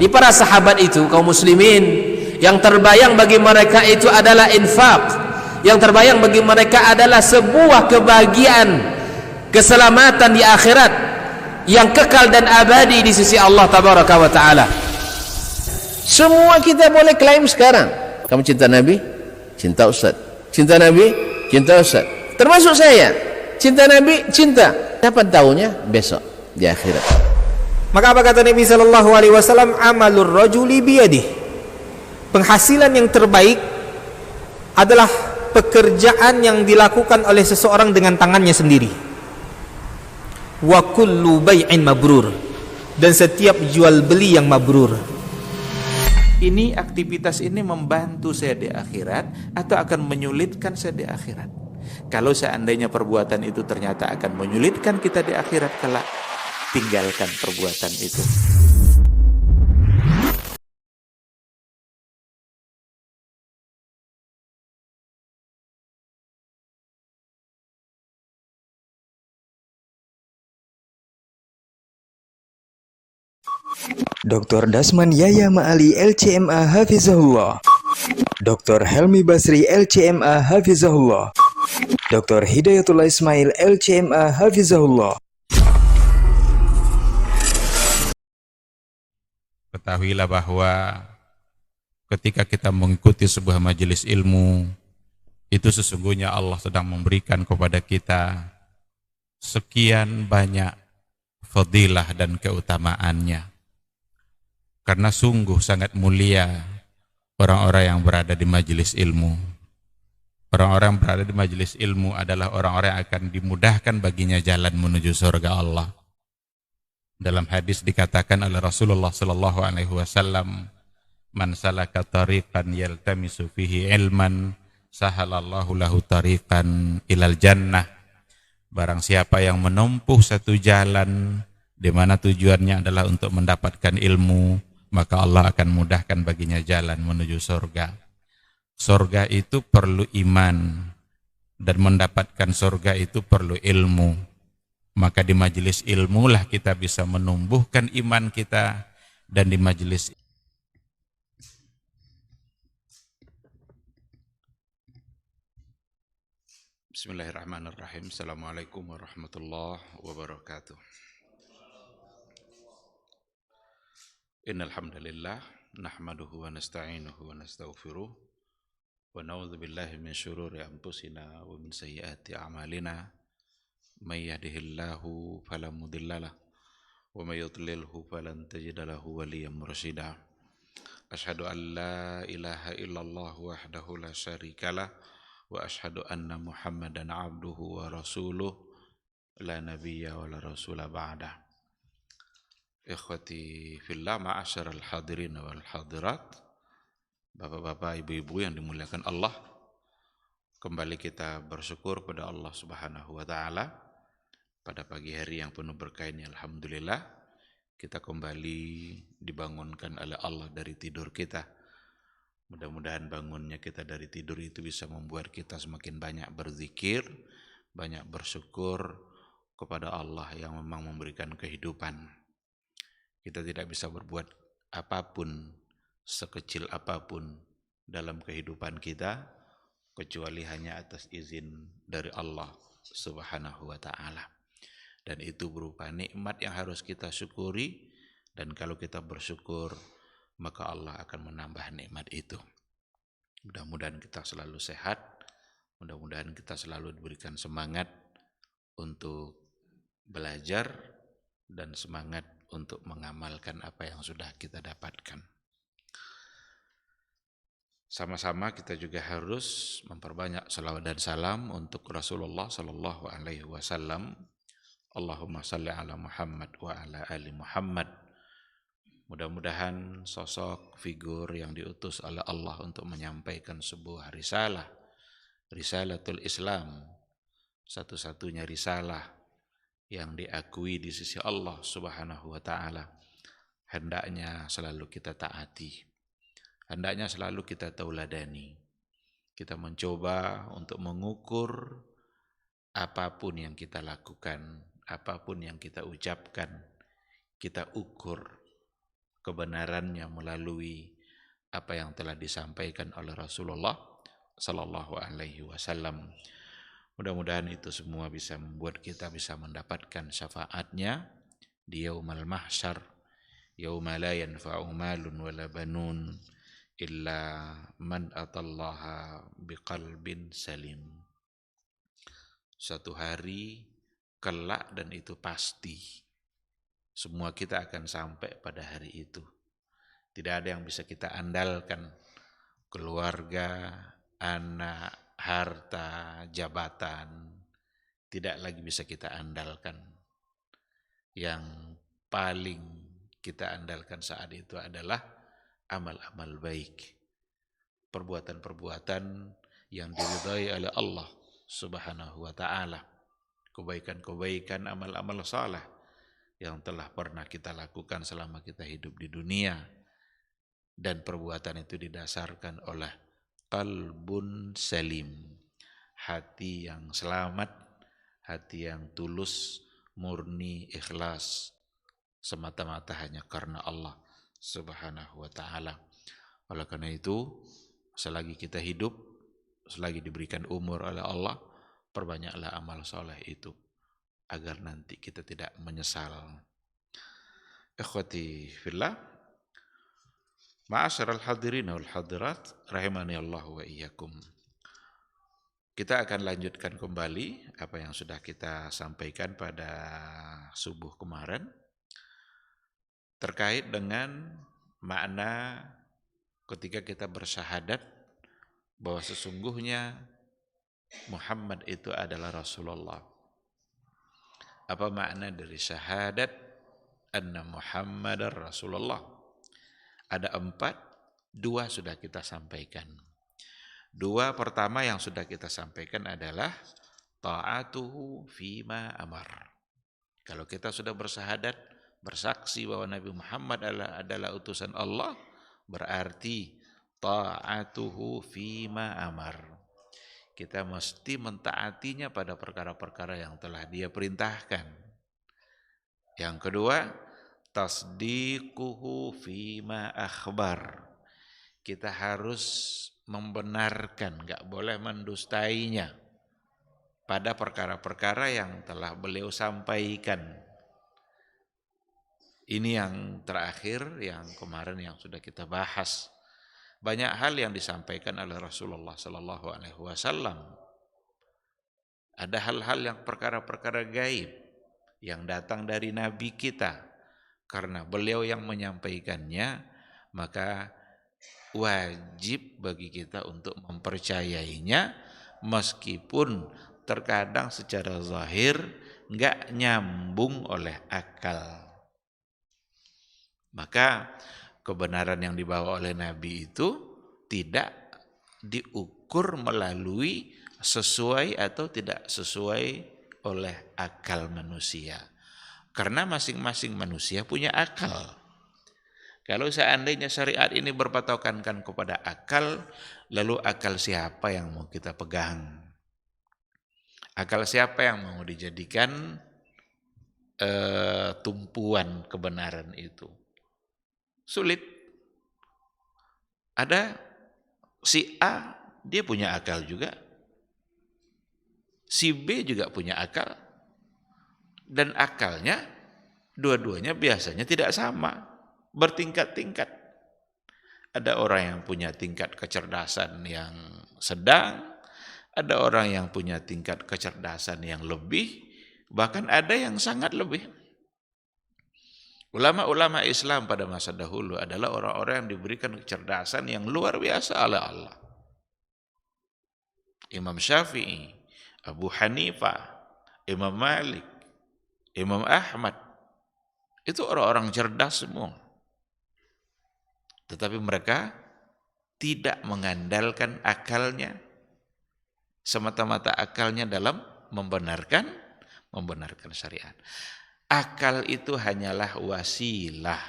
Di para sahabat itu, kaum muslimin, yang terbayang bagi mereka itu adalah infak, yang terbayang bagi mereka adalah sebuah kebahagiaan, keselamatan di akhirat yang kekal dan abadi di sisi Allah tabaraka wa taala. Semua kita boleh klaim sekarang, kamu cinta Nabi, cinta Ustaz. Cinta Nabi, cinta Ustaz. Termasuk saya, cinta Nabi, cinta. Dapat tahunya besok di akhirat. Maka apa kata Nabi sallallahu alaihi wasallam? Amalur rajuli biyadihi. Penghasilan yang terbaik adalah pekerjaan yang dilakukan oleh seseorang dengan tangannya sendiri. Wa kullu bai'in mabrur. Dan setiap jual beli yang mabrur. Ini aktivitas ini membantu saya di akhirat atau akan menyulitkan saya di akhirat? Kalau seandainya perbuatan itu ternyata akan menyulitkan kita di akhirat kelak, tinggalkan perbuatan itu. Dr. Dasman Yaya Ma'ali LCMA Hafizahullah, Dr. Helmi Basri LCMA Hafizahullah, Dr. Hidayatullah Ismail LCMA Hafizahullah. Ketahuilah bahwa ketika kita mengikuti sebuah majelis ilmu, itu sesungguhnya Allah sedang memberikan kepada kita sekian banyak fadilah dan keutamaannya. Karena sungguh sangat mulia orang-orang yang berada di majelis ilmu. Orang-orang yang berada di majelis ilmu adalah orang-orang yang akan dimudahkan baginya jalan menuju surga Allah. Dalam hadis dikatakan oleh Rasulullah sallallahu alaihi wasallam, "Man salaka tariqan yaltamisu fihi ilman, sahalallahu lahu tariqan ilal jannah." Barang siapa yang menempuh satu jalan di mana tujuannya adalah untuk mendapatkan ilmu, maka Allah akan mudahkan baginya jalan menuju surga. Surga itu perlu iman, dan mendapatkan surga itu perlu ilmu. Maka di majelis ilmu lah kita bisa menumbuhkan iman kita, dan di majelis Bismillahirrahmanirrahim. Assalamualaikum warahmatullahi wabarakatuh. Innal hamdalillah nahmaduhu wa nasta'inuhu wa nastaghfiruh wa na'udzu billahi min syururi anfusina wa min sayyiati a'malina. May yahdihillahu fala mudhillalah wa may yudlilhu falan tajida lahu waliyyan mursyida. Asyhadu an la ilaha illallah wahdahu la syarikalah wa asyhadu anna Muhammadan abduhu wa rasuluh la nabiyya wa la rasula ba'dah. Ikhwati fillah, ma'asyaral hadirin wal hadirat, bapak-bapak, ibu-ibu yang dimuliakan Allah, kembali kita bersyukur pada Allah Subhanahu wa taala pada pagi hari yang penuh berkah ini. Alhamdulillah kita kembali dibangunkan oleh Allah dari tidur kita. Mudah-mudahan bangunnya kita dari tidur itu bisa membuat kita semakin banyak berzikir, banyak bersyukur kepada Allah yang memang memberikan kehidupan. Kita tidak bisa berbuat apapun, sekecil apapun dalam kehidupan kita, kecuali hanya atas izin dari Allah Subhanahu wa ta'ala. Dan itu berupa nikmat yang harus kita syukuri, dan kalau kita bersyukur, maka Allah akan menambah nikmat itu. Mudah-mudahan kita selalu sehat, mudah-mudahan kita selalu diberikan semangat untuk belajar dan semangat untuk mengamalkan apa yang sudah kita dapatkan. Sama-sama kita juga harus memperbanyak salawat dan salam untuk Rasulullah sallallahu alaihi wasallam. Allahumma salli ala Muhammad wa ala ali Muhammad. Mudah-mudahan sosok figur yang diutus oleh Allah untuk menyampaikan sebuah risalah, risalatul Islam, satu-satunya risalah yang diakui di sisi Allah Subhanahu wa ta'ala, hendaknya selalu kita taati, hendaknya selalu kita tauladani. Kita mencoba untuk mengukur apapun yang kita lakukan, apapun yang kita ucapkan, kita ukur kebenarannya melalui apa yang telah disampaikan oleh Rasulullah sallallahu alaihi wasallam. Mudah-mudahan itu semua bisa membuat kita bisa mendapatkan syafaatnya di yaumul mahsyar, yauma la yanfa'u malun wala banun illa man atallaha biqalbin salim. Suatu hari kelak, dan itu pasti semua kita akan sampai pada hari itu. Tidak ada yang bisa kita andalkan, keluarga, anak, harta, jabatan, tidak lagi bisa kita andalkan. Yang paling kita andalkan saat itu adalah amal-amal baik, perbuatan-perbuatan yang diridhai oleh Allah Subhanahu wa ta'ala, kebaikan-kebaikan, amal-amal saleh yang telah pernah kita lakukan selama kita hidup di dunia, dan perbuatan itu didasarkan oleh qalbun salim, hati yang selamat, hati yang tulus, murni, ikhlas, semata-mata hanya karena Allah Subhanahu wa ta'ala. Oleh karena itu, selagi kita hidup, selagi diberikan umur oleh Allah, perbanyaklah amal soleh itu agar nanti kita tidak menyesal. Ikhwati fillah, ma'asyiral hadirin wal hadirat rahimani Allah wa iyyakum. Kita akan lanjutkan kembali apa yang sudah kita sampaikan pada subuh kemarin terkait dengan makna ketika kita bersyahadat bahwa sesungguhnya Muhammad itu adalah Rasulullah. Apa makna dari syahadat anna Muhammadar Rasulullah? Ada 4, 2 sudah kita sampaikan. 2 pertama yang sudah kita sampaikan adalah ta'atuhu fima amar. Kalau kita sudah bersyahadat, bersaksi bahwa Nabi Muhammad adalah utusan Allah, berarti ta'atuhu fima amar. Kita mesti mentaatinya pada perkara-perkara yang telah dia perintahkan. Yang kedua, tasdiquhu fima akhbar. Kita harus membenarkan, enggak boleh mendustainya pada perkara-perkara yang telah beliau sampaikan. Ini yang terakhir, yang kemarin yang sudah kita bahas. Banyak hal yang disampaikan oleh Rasulullah sallallahu alaihi wasallam. Ada hal-hal yang perkara-perkara gaib yang datang dari Nabi kita. Karena beliau yang menyampaikannya, maka wajib bagi kita untuk mempercayainya meskipun terkadang secara zahir enggak nyambung oleh akal. Maka kebenaran yang dibawa oleh Nabi itu tidak diukur melalui sesuai atau tidak sesuai oleh akal manusia. Karena masing-masing manusia punya akal. Kalau seandainya syariat ini berpatokankan kepada akal, lalu akal siapa yang mau kita pegang? Akal siapa yang mau dijadikan tumpuan kebenaran itu? Sulit. Ada si A, dia punya akal juga. Si B juga punya akal. Dan akalnya dua-duanya biasanya tidak sama, bertingkat-tingkat. Ada orang yang punya tingkat kecerdasan yang sedang, ada orang yang punya tingkat kecerdasan yang lebih, bahkan ada yang sangat lebih. Ulama-ulama Islam pada masa dahulu adalah orang-orang yang diberikan kecerdasan yang luar biasa oleh Allah. Imam Syafi'i, Abu Hanifah, Imam Malik, Imam Ahmad, itu orang-orang cerdas semua. Tetapi mereka tidak mengandalkan akalnya, semata-mata akalnya dalam membenarkan syariat. Akal itu hanyalah wasilah.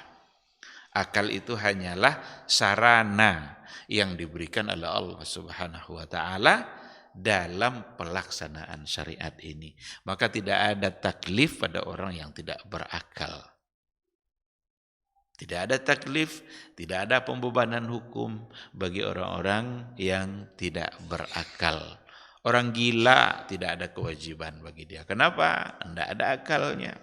Akal itu hanyalah sarana yang diberikan oleh Allah Subhanahu wa ta'ala dalam pelaksanaan syariat ini. Maka tidak ada taklif pada orang yang tidak berakal. Tidak ada taklif, tidak ada pembebanan hukum bagi orang-orang yang tidak berakal. Orang gila tidak ada kewajiban bagi dia. Kenapa? Tidak ada akalnya.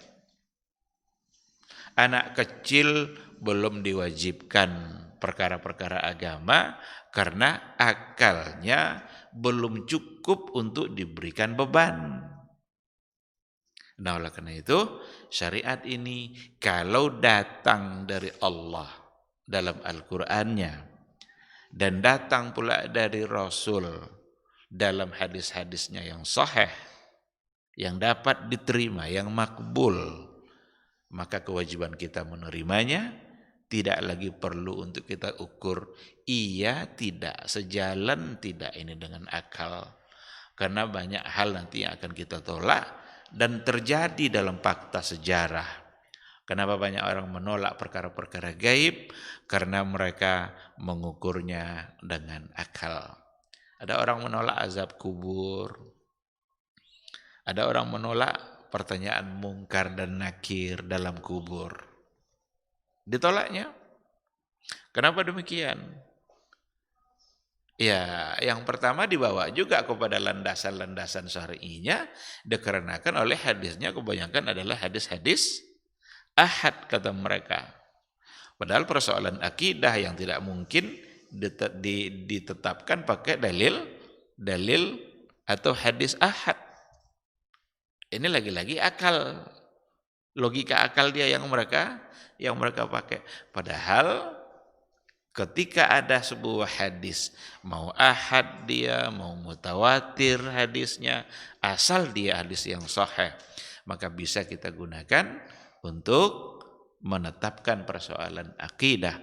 Anak kecil belum diwajibkan perkara-perkara agama karena akalnya belum cukup untuk diberikan beban. Nah, oleh karena itu, syariat ini kalau datang dari Allah dalam Al-Qur'annya dan datang pula dari Rasul dalam hadis-hadisnya yang sahih, yang dapat diterima, yang makbul, maka kewajiban kita menerimanya. Tidak lagi perlu untuk kita ukur iya tidak, sejalan tidak ini dengan akal. Karena banyak hal nanti yang akan kita tolak dan terjadi dalam fakta sejarah. Kenapa banyak orang menolak perkara-perkara gaib? Karena mereka mengukurnya dengan akal. Ada orang menolak azab kubur. Ada orang menolak pertanyaan mungkar dan nakir dalam kubur. Ditolaknya. Kenapa demikian? Ya, yang pertama dibawa juga kepada landasan-landasan syar'inya dikarenakan oleh hadisnya kebanyakan adalah hadis-hadis ahad kata mereka. Padahal persoalan akidah yang tidak mungkin ditetapkan pakai dalil atau hadis ahad. Ini lagi-lagi akal, logika akal dia yang mereka pakai. Padahal ketika ada sebuah hadis, mau ahad dia, mau mutawatir hadisnya, asal dia hadis yang sahih, maka bisa kita gunakan untuk menetapkan persoalan akidah.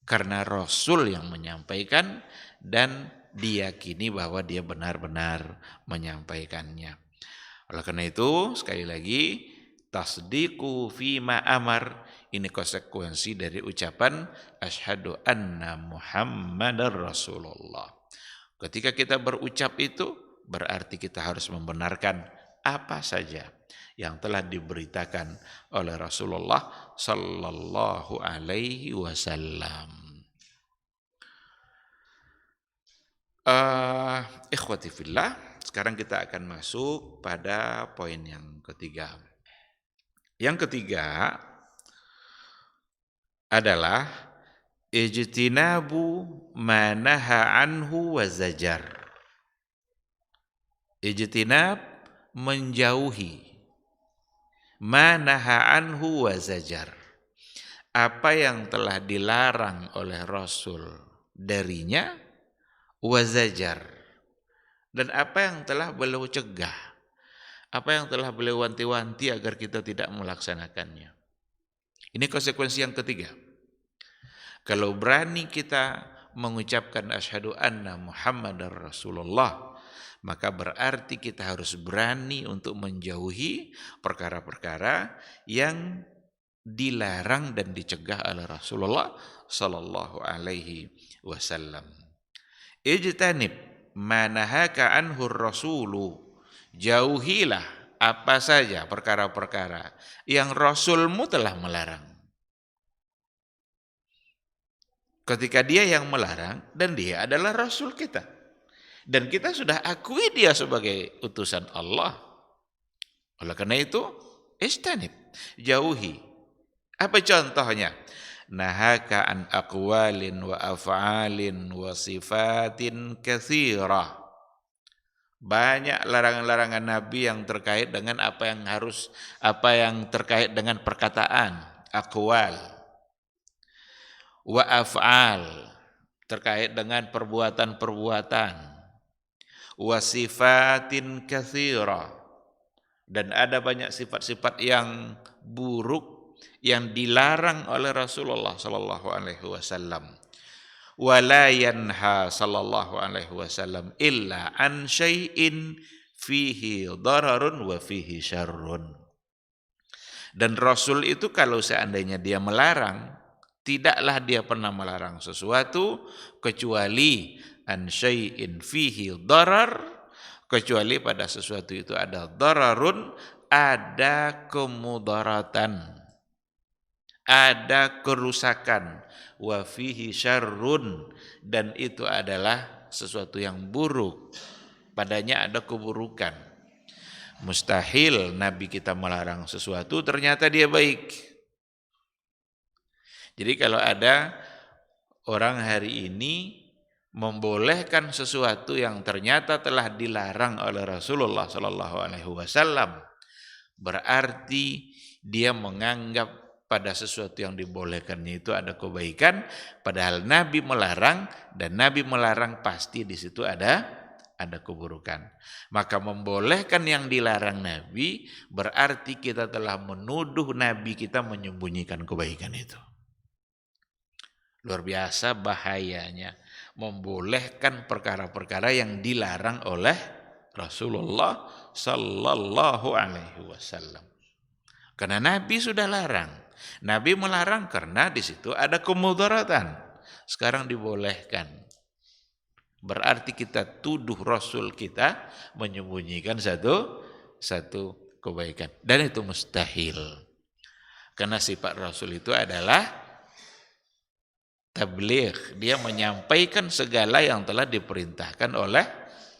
Karena Rasul yang menyampaikan dan diyakini bahwa dia benar-benar menyampaikannya. Oleh karena itu, sekali lagi, tasdiqu fima amar, ini konsekuensi dari ucapan asyhadu anna Muhammadar Rasulullah. Ketika kita berucap itu, berarti kita harus membenarkan apa saja yang telah diberitakan oleh Rasulullah sallallahu alaihi wasallam. Ikhwati fillah, sekarang kita akan masuk pada poin yang ketiga. Yang ketiga adalah ijtinabu ma naha anhu wa zajar. Ijtinab menjauhi, ma naha anhu wa zajar. Apa yang telah dilarang oleh Rasul darinya, wa zajar. Dan apa yang telah beliau cegah, apa yang telah beliau wanti-wanti agar kita tidak melaksanakannya. Ini konsekuensi yang ketiga. Kalau berani kita mengucapkan asyhadu anna Muhammadar Rasulullah, maka berarti kita harus berani untuk menjauhi perkara-perkara yang dilarang dan dicegah oleh Rasulullah sallallahu alaihi wasallam. Ijtanib ma nahaka anhu rasulu. Jauhilah apa saja perkara-perkara yang Rasulmu telah melarang. Ketika dia yang melarang dan dia adalah Rasul kita. Dan kita sudah akui dia sebagai utusan Allah. Oleh karena itu, istanib, jauhi. Apa contohnya? Nahaka an aqwalin wa af'alin wa sifatin katsirah. Banyak larangan-larangan Nabi yang terkait dengan apa yang terkait dengan perkataan, aqwal, wa af'al, terkait dengan perbuatan-perbuatan, wa sifatin katsira, dan ada banyak sifat-sifat yang buruk yang dilarang oleh Rasulullah sallallahu alaihi wasallam. Wala yanha sallallahu alaihi wasallam illa an syai'in fihi dararun wa fihi syarrun. Dan Rasul itu kalau seandainya dia melarang, tidaklah dia pernah melarang sesuatu kecuali an syai'in fihi darar, kecuali pada sesuatu itu ada dararun, ada kemudaratan, ada kerusakan, wa fihi syarrun, dan itu adalah sesuatu yang buruk, padanya ada keburukan. Mustahil Nabi kita melarang sesuatu ternyata dia baik. Jadi kalau ada orang hari ini membolehkan sesuatu yang ternyata telah dilarang oleh Rasulullah Sallallahu Alaihi Wasallam, berarti dia menganggap pada sesuatu yang dibolehkannya itu ada kebaikan, padahal Nabi melarang, dan Nabi melarang pasti di situ ada keburukan. Maka membolehkan yang dilarang Nabi berarti kita telah menuduh Nabi kita menyembunyikan kebaikan itu. Luar biasa bahayanya membolehkan perkara-perkara yang dilarang oleh Rasulullah Sallallahu Alaihi Wasallam. Karena Nabi sudah larang. Nabi melarang karena di situ ada kemudaratan. Sekarang dibolehkan. Berarti kita tuduh Rasul kita menyembunyikan satu kebaikan. Dan itu mustahil. Karena sifat Rasul itu adalah tabligh. Dia menyampaikan segala yang telah diperintahkan oleh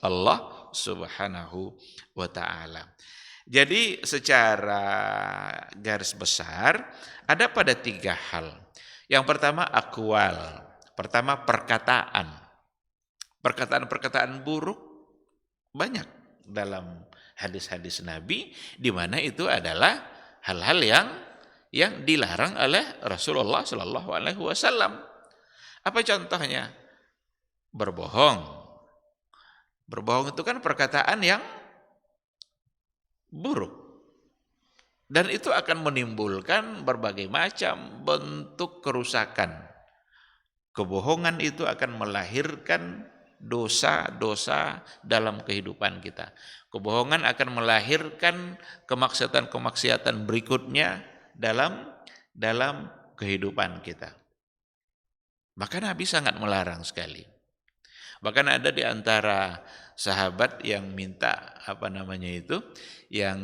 Allah Subhanahu wa ta'ala. Jadi secara garis besar ada pada 3 hal. Yang pertama akwal, pertama perkataan. Perkataan-perkataan buruk banyak dalam hadis-hadis Nabi, di mana itu adalah hal-hal yang dilarang oleh Rasulullah Sallallahu Alaihi Wasallam. Apa contohnya? Berbohong. Berbohong itu kan perkataan yang buruk. Dan itu akan menimbulkan berbagai macam bentuk kerusakan. Kebohongan itu akan melahirkan dosa-dosa dalam kehidupan kita. Kebohongan akan melahirkan kemaksiatan-kemaksiatan berikutnya dalam kehidupan kita. Maka Nabi sangat melarang sekali. Bahkan ada di antara sahabat yang minta yang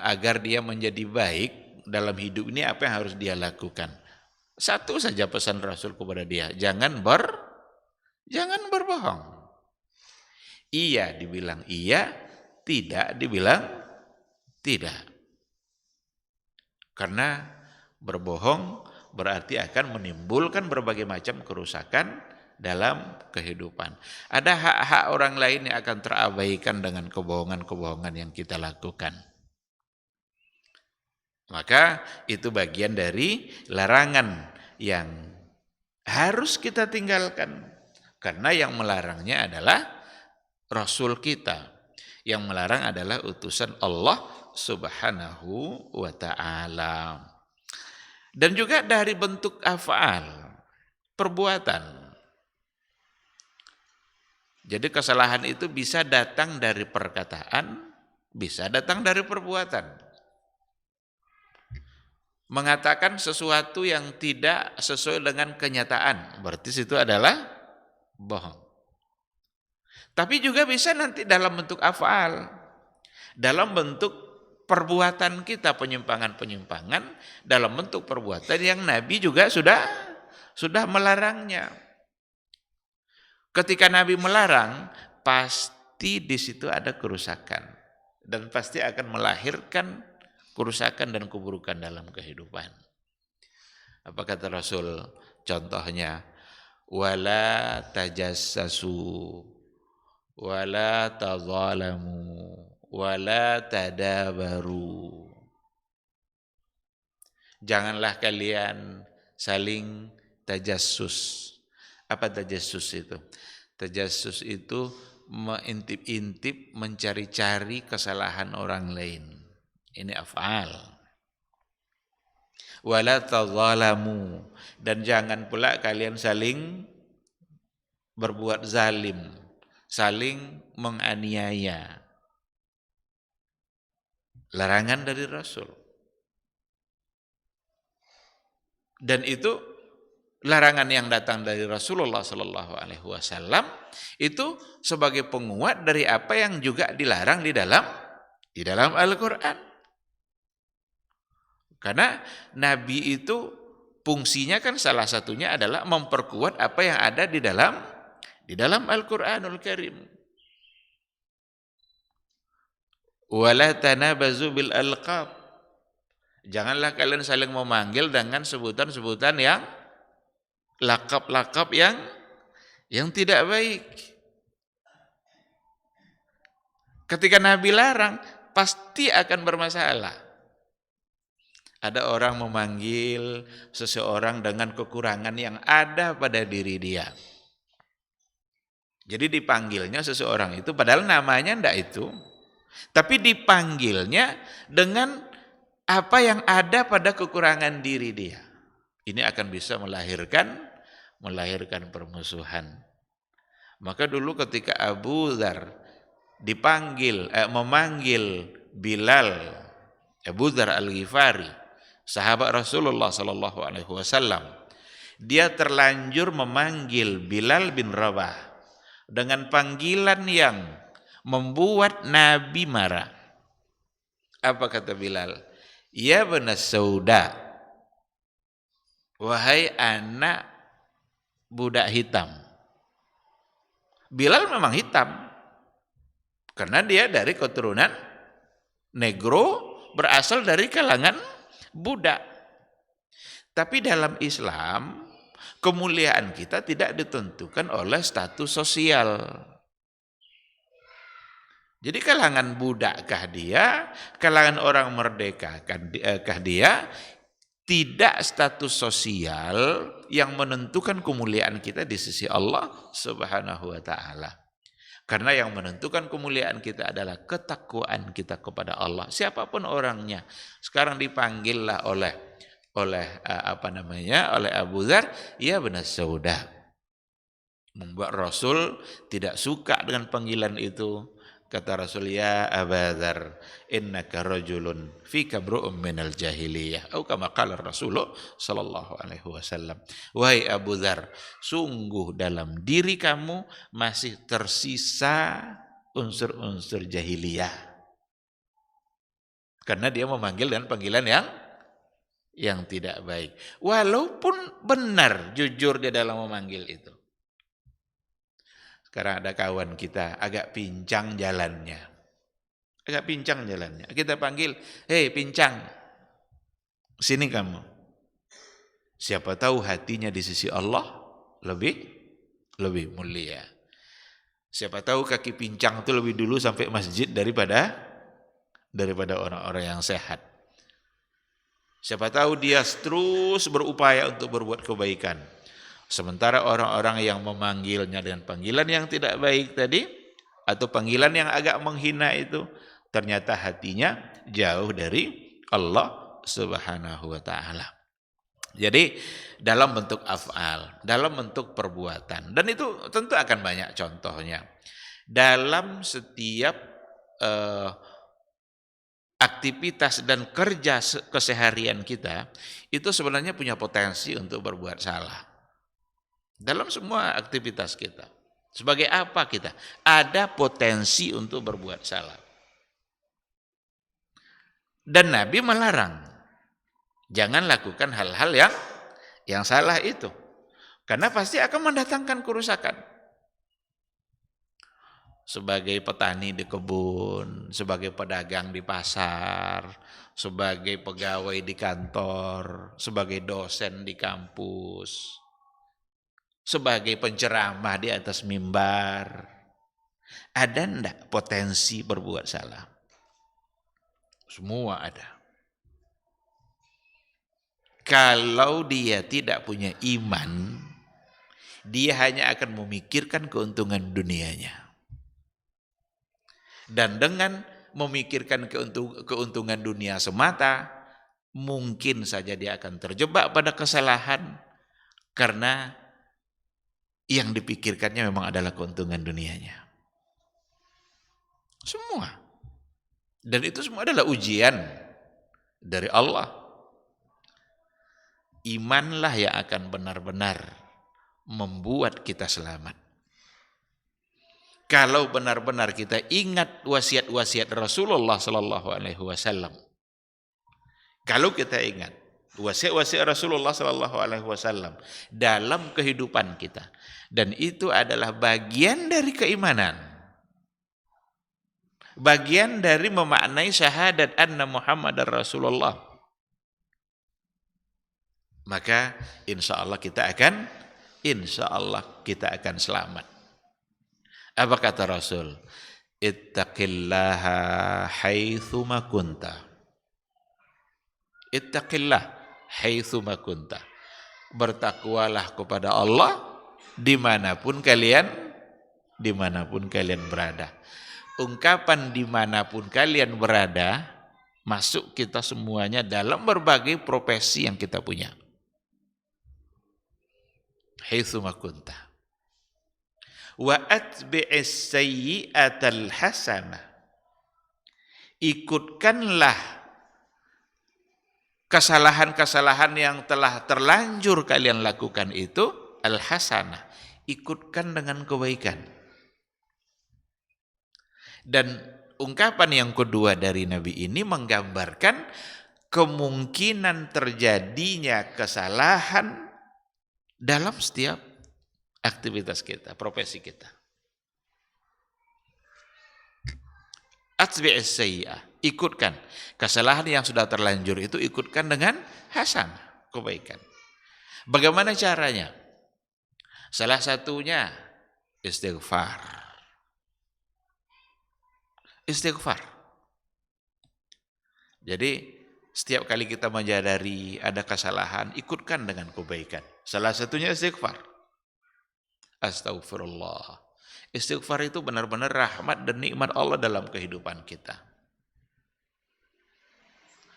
agar dia menjadi baik dalam hidup ini, apa yang harus dia lakukan. Satu saja pesan Rasul kepada dia, jangan berbohong. Iya dibilang iya, tidak dibilang tidak. Karena berbohong berarti akan menimbulkan berbagai macam kerusakan dalam kehidupan. Ada hak-hak orang lain yang akan terabaikan dengan kebohongan-kebohongan yang kita lakukan. Maka itu bagian dari larangan yang harus kita tinggalkan. Karena yang melarangnya adalah Rasul kita. Yang melarang adalah utusan Allah Subhanahu wa ta'ala. Dan juga dari bentuk af'al, perbuatan. Jadi kesalahan itu bisa datang dari perkataan, bisa datang dari perbuatan. Mengatakan sesuatu yang tidak sesuai dengan kenyataan, berarti itu adalah bohong. Tapi juga bisa nanti dalam bentuk af'al, dalam bentuk perbuatan kita, penyimpangan-penyimpangan dalam bentuk perbuatan yang Nabi juga sudah melarangnya. Ketika Nabi melarang, pasti di situ ada kerusakan dan pasti akan melahirkan kerusakan dan keburukan dalam kehidupan. Apa kata Rasul? Contohnya, wala tajassasu, wala tadzalamu, wala tadabaru. Janganlah kalian saling tajassus. Apa tajassus itu? Tajassus itu mengintip-intip, mencari-cari kesalahan orang lain. Ini af'al. Wala tadzalamu, dan jangan pula kalian saling berbuat zalim, saling menganiaya. Larangan dari Rasul. Dan itu larangan yang datang dari Rasulullah Sallallahu Alaihi Wasallam itu sebagai penguat dari apa yang juga dilarang di dalam Al-Quran. Karena Nabi itu fungsinya kan salah satunya adalah memperkuat apa yang ada di dalam Al-Qur'anul Karim. Wala tanabazu bil alqab. Janganlah kalian saling memanggil dengan sebutan-sebutan yang lakap-lakap yang tidak baik. Ketika Nabi larang, pasti akan bermasalah. Ada orang memanggil seseorang dengan kekurangan yang ada pada diri dia. Jadi dipanggilnya seseorang itu, padahal namanya ndak itu. Tapi dipanggilnya dengan apa yang ada pada kekurangan diri dia. Ini akan bisa melahirkan permusuhan. Maka dulu ketika Abu Dzar memanggil Bilal, Abu Dzar Al-Ghifari, sahabat Rasulullah sallallahu alaihi wasallam, dia terlanjur memanggil Bilal bin Rabah dengan panggilan yang membuat Nabi marah. Apa kata Bilal? Ya bana sauda, wahai anak budak hitam. Bilal memang hitam karena dia dari keturunan negro, berasal dari kalangan budak. Tapi dalam Islam, kemuliaan kita tidak ditentukan oleh status sosial. Jadi kalangan budakkah dia, kalangan orang merdekakah dia, tidak status sosial yang menentukan kemuliaan kita di sisi Allah Subhanahu wa taala. Karena yang menentukan kemuliaan kita adalah ketakwaan kita kepada Allah. Siapapun orangnya. Sekarang dipanggillah oleh Abu Dzar, ya benar sauda. Membuat Rasul tidak suka dengan panggilan itu. Kata Rasul, ya Abu Dzar, innaka rajulun fika bru'um minal jahiliyah. Atau kama qala Rasulullah sallallahu alaihi wasallam. Wahai Abu Dzar, sungguh dalam diri kamu masih tersisa unsur-unsur jahiliyah. Karena dia memanggil dengan panggilan yang tidak baik. Walaupun benar, jujur dia dalam memanggil itu. Sekarang ada kawan kita agak pincang jalannya. Kita panggil, hei pincang, sini kamu. Siapa tahu hatinya di sisi Allah lebih mulia. Siapa tahu kaki pincang itu lebih dulu sampai masjid daripada orang-orang yang sehat. Siapa tahu dia terus berupaya untuk berbuat kebaikan. Sementara orang-orang yang memanggilnya dengan panggilan yang tidak baik tadi, atau panggilan yang agak menghina itu, ternyata hatinya jauh dari Allah Subhanahu wa ta'ala. Jadi dalam bentuk af'al, dalam bentuk perbuatan, dan itu tentu akan banyak contohnya. Dalam setiap aktivitas dan kerja keseharian kita, itu sebenarnya punya potensi untuk berbuat salah. Dalam semua aktivitas kita. Sebagai apa kita? Ada potensi untuk berbuat salah. Dan Nabi melarang. Jangan lakukan hal-hal yang salah itu. Karena pasti akan mendatangkan kerusakan. Sebagai petani di kebun, sebagai pedagang di pasar, sebagai pegawai di kantor, sebagai dosen di kampus, sebagai penceramah di atas mimbar, ada enggak potensi berbuat salah? Semua ada. Kalau dia tidak punya iman, dia hanya akan memikirkan keuntungan dunianya. Dan dengan memikirkan keuntungan dunia semata, mungkin saja dia akan terjebak pada kesalahan karena yang dipikirkannya memang adalah keuntungan dunianya. Semua. Dan itu semua adalah ujian dari Allah. Imanlah yang akan benar-benar membuat kita selamat. Kalau benar-benar kita ingat wasiat-wasiat Rasulullah sallallahu alaihi wasallam. Kalau kita ingat Wasiat-wasiat Rasulullah sallallahu alaihi wasallam dalam kehidupan kita, dan itu adalah bagian dari keimanan. Bagian dari memaknai syahadat anna Muhammadar Rasulullah. Maka insya Allah kita akan selamat. Apa kata Rasul? Ittaqillaha haitsuma kunta. Ittaqillah haitsuma kunta. Bertakwalah kepada Allah dimanapun kalian berada. Ungkapan dimanapun kalian berada masuk kita semuanya dalam berbagai profesi yang kita punya. Haitsuma kunta. Wa atbi'is sayyi'atal hasanah. Ikutkanlah kesalahan-kesalahan yang telah terlanjur kalian lakukan itu al-hasanah. Ikutkan dengan kebaikan. Dan ungkapan yang kedua dari Nabi ini menggambarkan kemungkinan terjadinya kesalahan dalam setiap aktivitas kita, profesi kita. Atbi'is sayyi'ah, ikutkan kesalahan yang sudah terlanjur itu, ikutkan dengan hasanah, kebaikan. Bagaimana caranya? Salah satunya istighfar. Istighfar. Jadi setiap kali kita menyadari ada kesalahan, ikutkan dengan kebaikan. Salah satunya istighfar. Astaghfirullah. Istighfar itu benar-benar rahmat dan nikmat Allah dalam kehidupan kita.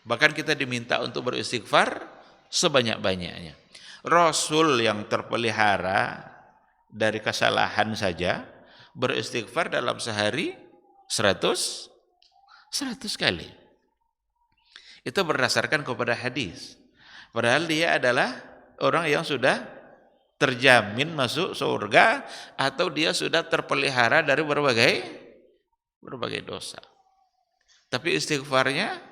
Bahkan kita diminta untuk beristighfar sebanyak-banyaknya. Rasul yang terpelihara dari kesalahan saja beristighfar dalam sehari 100 kali. Itu berdasarkan kepada hadis. Padahal dia adalah orang yang sudah terjamin masuk surga, atau dia sudah terpelihara dari berbagai dosa. Tapi istighfarnya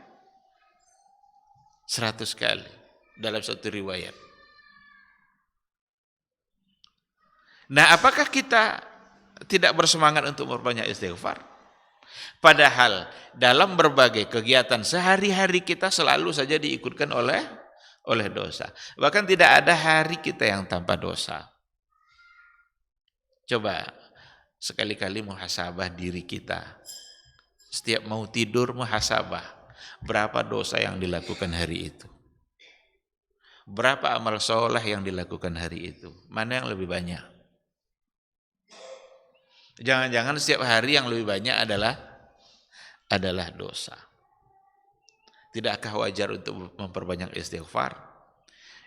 100 kali dalam satu riwayat. Nah, apakah kita tidak bersemangat untuk memperbanyak istighfar? Padahal dalam berbagai kegiatan sehari-hari kita selalu saja diikutkan oleh dosa. Bahkan tidak ada hari kita yang tanpa dosa. Coba sekali-kali muhasabah diri kita. Setiap mau tidur muhasabah. Berapa dosa yang dilakukan hari itu? Berapa amal soleh yang dilakukan hari itu? Mana yang lebih banyak? Jangan-jangan setiap hari yang lebih banyak adalah dosa. Tidakkah wajar untuk memperbanyak istighfar?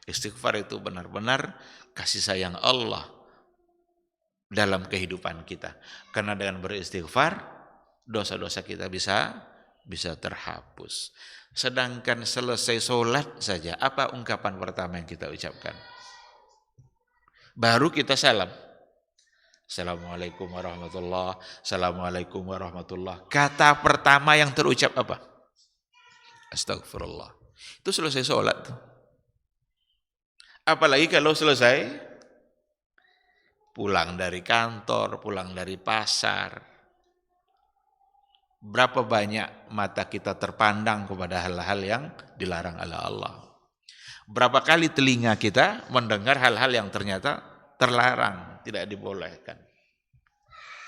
Istighfar itu benar-benar kasih sayang Allah dalam kehidupan kita. Karena dengan beristighfar, dosa-dosa kita bisa terhapus. Sedangkan selesai sholat saja, apa ungkapan pertama yang kita ucapkan? Baru kita salam. Assalamualaikum warahmatullahi wabarakatuh. Assalamualaikum warahmatullahi wabarakatuh. Kata pertama yang terucap apa? Astagfirullah. Itu selesai sholat. Apalagi kalau selesai pulang dari kantor, pulang dari pasar. Berapa banyak mata kita terpandang kepada hal-hal yang dilarang oleh Allah. Berapa kali telinga kita mendengar hal-hal yang ternyata terlarang, tidak dibolehkan.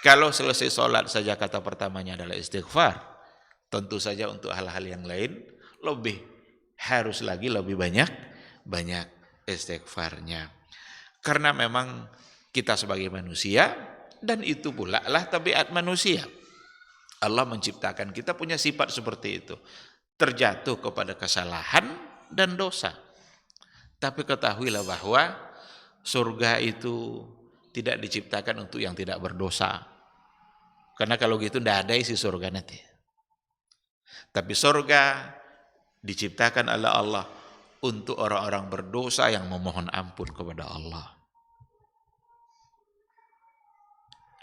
Kalau selesai sholat saja kata pertamanya adalah istighfar, tentu saja untuk hal-hal yang lain harus lebih banyak istighfarnya. Karena memang kita sebagai manusia, dan itu pula lah tabiat manusia. Allah menciptakan kita punya sifat seperti itu, terjatuh kepada kesalahan dan dosa. Tapi ketahuilah bahwa surga itu tidak diciptakan untuk yang tidak berdosa. Karena kalau gitu tidak ada isi surga nanti. Tapi surga diciptakan oleh Allah untuk orang-orang berdosa yang memohon ampun kepada Allah.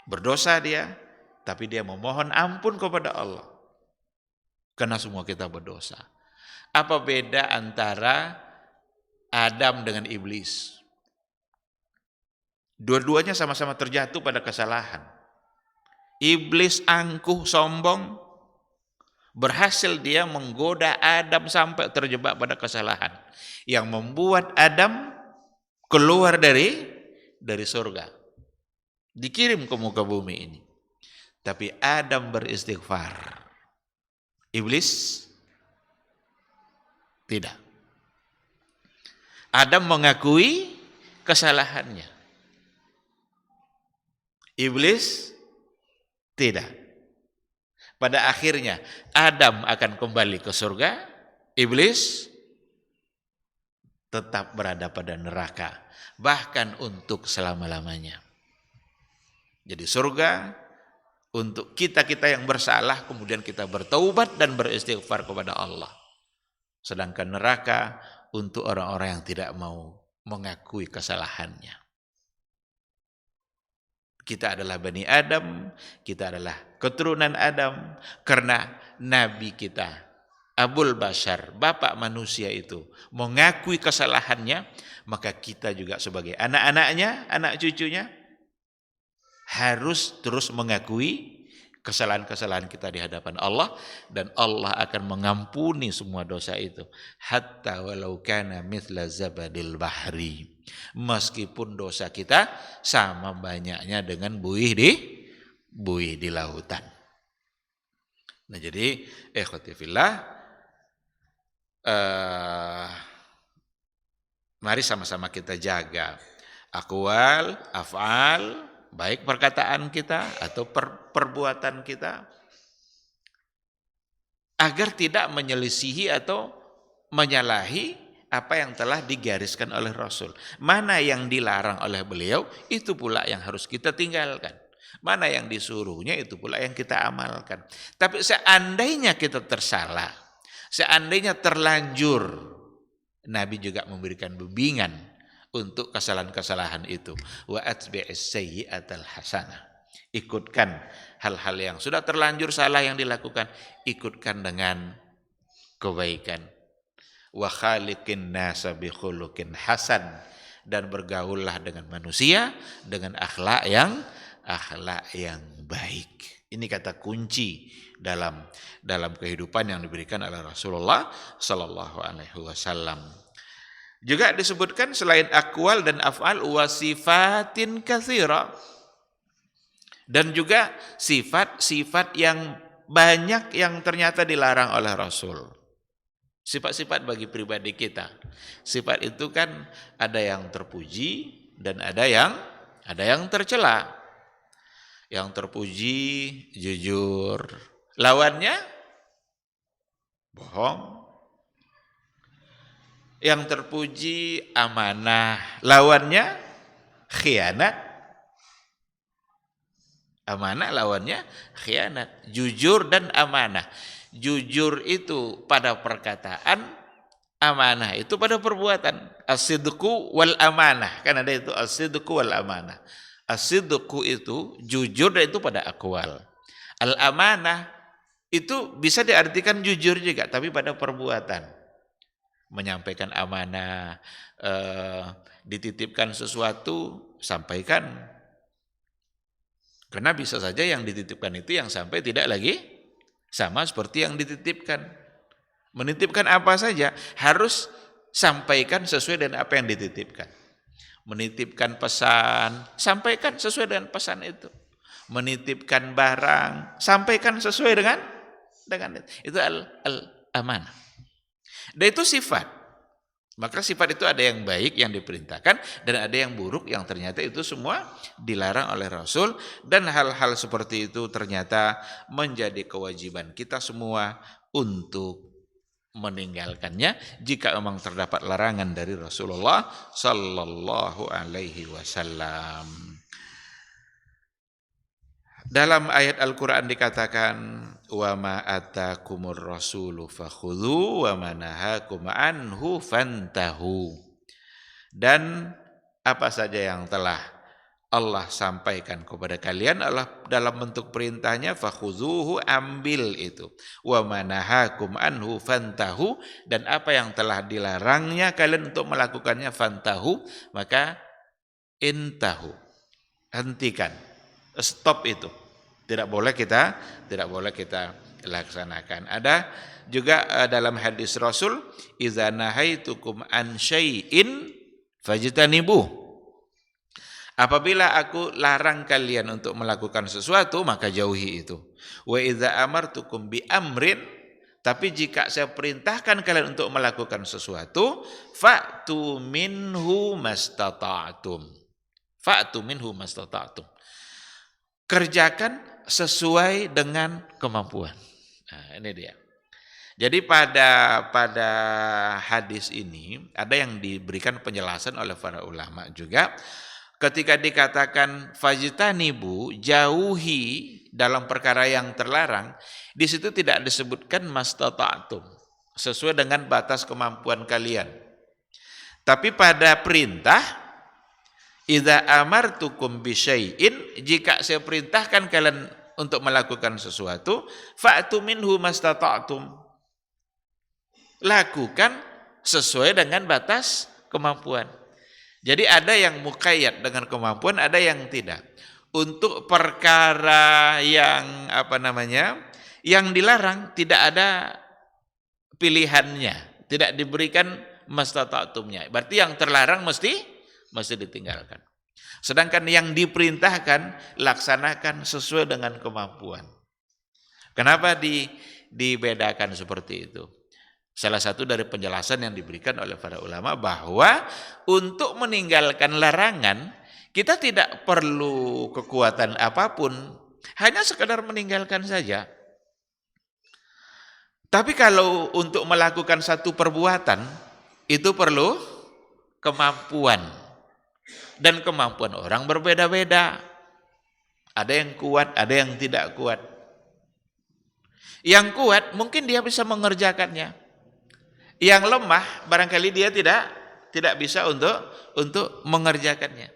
Berdosa dia, tapi dia memohon ampun kepada Allah. Karena semua kita berdosa. Apa beda antara Adam dengan iblis. Dua-duanya sama-sama terjatuh pada kesalahan. Iblis angkuh, sombong, berhasil dia menggoda Adam sampai terjebak pada kesalahan yang membuat Adam keluar dari surga, dikirim ke muka bumi ini. Tapi Adam beristighfar, iblis tidak. Adam mengakui kesalahannya, iblis tidak. Pada akhirnya Adam akan kembali ke surga, iblis tetap berada pada neraka, bahkan untuk selama-lamanya. Jadi surga untuk kita-kita yang bersalah, kemudian kita bertaubat dan beristighfar kepada Allah. Sedangkan neraka untuk orang-orang yang tidak mau mengakui kesalahannya. Kita adalah Bani Adam, kita adalah keturunan Adam, karena Nabi kita, Abul Bashar, Bapak manusia itu, mengakui kesalahannya, maka kita juga sebagai anak-anaknya, anak cucunya, harus terus mengakui kesalahan-kesalahan kita di hadapan Allah, dan Allah akan mengampuni semua dosa itu. Hatta walau kana mithla zabadil bahri. Meskipun dosa kita sama banyaknya dengan buih di lautan. Nah, jadi ikhwati fillah, mari sama-sama kita jaga aqwal, af'al, baik perkataan kita atau perbuatan kita, agar tidak menyelisihi atau menyalahi apa yang telah digariskan oleh Rasul. Mana yang dilarang oleh beliau, itu pula yang harus kita tinggalkan. Mana yang disuruhnya, itu pula yang kita amalkan. Tapi seandainya kita tersalah, seandainya terlanjur, Nabi juga memberikan bimbingan untuk kesalahan-kesalahan itu. Wa atbi'is sayyi'atal hasanah. Ikutkan hal-hal yang sudah terlanjur salah yang dilakukan, ikutkan dengan kebaikan. Wa khaliqin nasa bi khuluqin hasan, dan bergaullah dengan manusia dengan akhlak yang baik. Ini kata kunci dalam kehidupan yang diberikan oleh Rasulullah sallallahu alaihi wasallam. Juga disebutkan selain aqwal dan af'al wa sifatin katsira, dan juga sifat-sifat yang banyak yang ternyata dilarang oleh Rasul. Sifat-sifat bagi pribadi kita. Sifat itu kan ada yang terpuji dan ada yang tercela. Yang terpuji jujur, lawannya bohong. Yang terpuji amanah, lawannya khianat. Amanah lawannya khianat. Jujur dan amanah. Jujur itu pada perkataan, amanah itu pada perbuatan. As-sidqu wal amanah, kan ada itu as-sidqu wal amanah. As-sidqu itu jujur, dan itu pada aqwal. Al-amanah itu bisa diartikan jujur juga, tapi pada perbuatan. Menyampaikan amanah, dititipkan sesuatu, sampaikan. Karena bisa saja yang dititipkan itu yang sampai tidak lagi sama seperti yang dititipkan. Menitipkan apa saja harus sampaikan sesuai dengan apa yang dititipkan. Menitipkan pesan, sampaikan sesuai dengan pesan itu. Menitipkan barang, sampaikan sesuai dengan itu al-amanah. Dan itu sifat. Maka sifat itu ada yang baik yang diperintahkan, dan ada yang buruk yang ternyata itu semua dilarang oleh Rasul. Dan hal-hal seperti itu ternyata menjadi kewajiban kita semua untuk meninggalkannya jika memang terdapat larangan dari Rasulullah sallallahu alaihi wasallam. Dalam ayat Al-Quran dikatakan, wa ma atakumur rasulu fakhudhu wa ma nahakum anhu fantahu. Dan apa saja yang telah Allah sampaikan kepada kalian adalah dalam bentuk perintahnya, fakhuzuhu, ambil itu, wa manahakum anhu fantahu, dan apa yang telah dilarangnya kalian untuk melakukannya, fantahu, maka intahu, hentikan, stop itu, tidak boleh kita laksanakan. Ada juga dalam hadis Rasul, idza nahaitukum an syai'in fajtanibuh, apabila aku larang kalian untuk melakukan sesuatu, maka jauhi itu. Wa idza amartukum bi amrin, tapi jika saya perintahkan kalian untuk melakukan sesuatu, fa'tu minhu mastata'tum. Fa'tu minhu mastata'tum. Kerjakan sesuai dengan kemampuan. Nah, ini dia. Jadi pada hadis ini ada yang diberikan penjelasan oleh para ulama juga. Ketika dikatakan fajtanibu, jauhi dalam perkara yang terlarang, di situ tidak disebutkan mastata'tum, sesuai dengan batas kemampuan kalian. Tapi pada perintah, idza amartukum bisyai'in, jika saya perintahkan kalian untuk melakukan sesuatu, fa'tu minhu mastata'tum, lakukan sesuai dengan batas kemampuan. Jadi ada yang muqayyad dengan kemampuan, ada yang tidak. Untuk perkara yang yang dilarang tidak ada pilihannya, tidak diberikan mastata'tumnya. Berarti yang terlarang mesti ditinggalkan. Sedangkan yang diperintahkan laksanakan sesuai dengan kemampuan. Kenapa dibedakan seperti itu? Salah satu dari penjelasan yang diberikan oleh para ulama bahwa untuk meninggalkan larangan kita tidak perlu kekuatan apapun, hanya sekadar meninggalkan saja. Tapi kalau untuk melakukan satu perbuatan itu perlu kemampuan. Dan kemampuan orang berbeda-beda. Ada yang kuat, ada yang tidak kuat. Yang kuat mungkin dia bisa mengerjakannya. Yang lemah barangkali dia tidak bisa untuk mengerjakannya.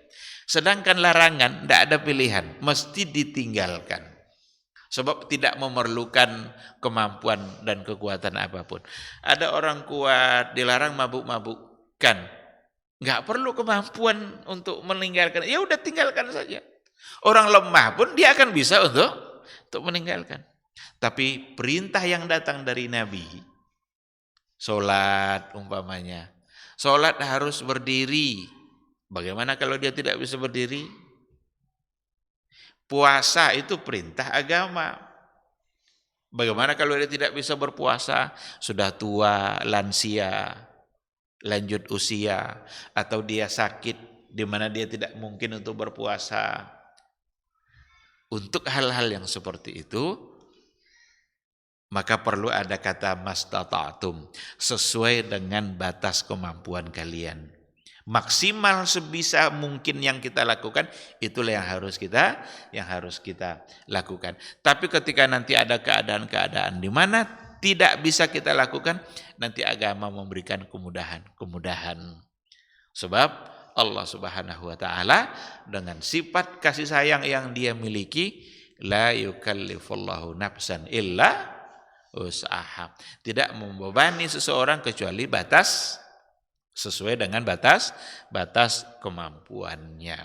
Sedangkan larangan tidak ada pilihan, mesti ditinggalkan. Sebab tidak memerlukan kemampuan dan kekuatan apapun. Ada orang kuat dilarang mabuk-mabukkan, nggak perlu kemampuan untuk meninggalkan. Ya udah tinggalkan saja. Orang lemah pun dia akan bisa untuk meninggalkan. Tapi perintah yang datang dari Nabi, sholat umpamanya, sholat harus berdiri. Bagaimana kalau dia tidak bisa berdiri? Puasa itu perintah agama. Bagaimana kalau dia tidak bisa berpuasa? Sudah tua, lansia, lanjut usia, atau dia sakit di mana dia tidak mungkin untuk berpuasa. Untuk hal-hal yang seperti itu, maka perlu ada kata mastata'tum, sesuai dengan batas kemampuan kalian. Maksimal sebisa mungkin yang kita lakukan, itulah yang harus kita lakukan. Tapi ketika nanti ada keadaan-keadaan di mana tidak bisa kita lakukan, nanti agama memberikan kemudahan. Sebab Allah Subhanahu wa taala dengan sifat kasih sayang yang Dia miliki, la yukallifullahu nafsan illa usaha, tidak membebani seseorang kecuali sesuai dengan batas kemampuannya.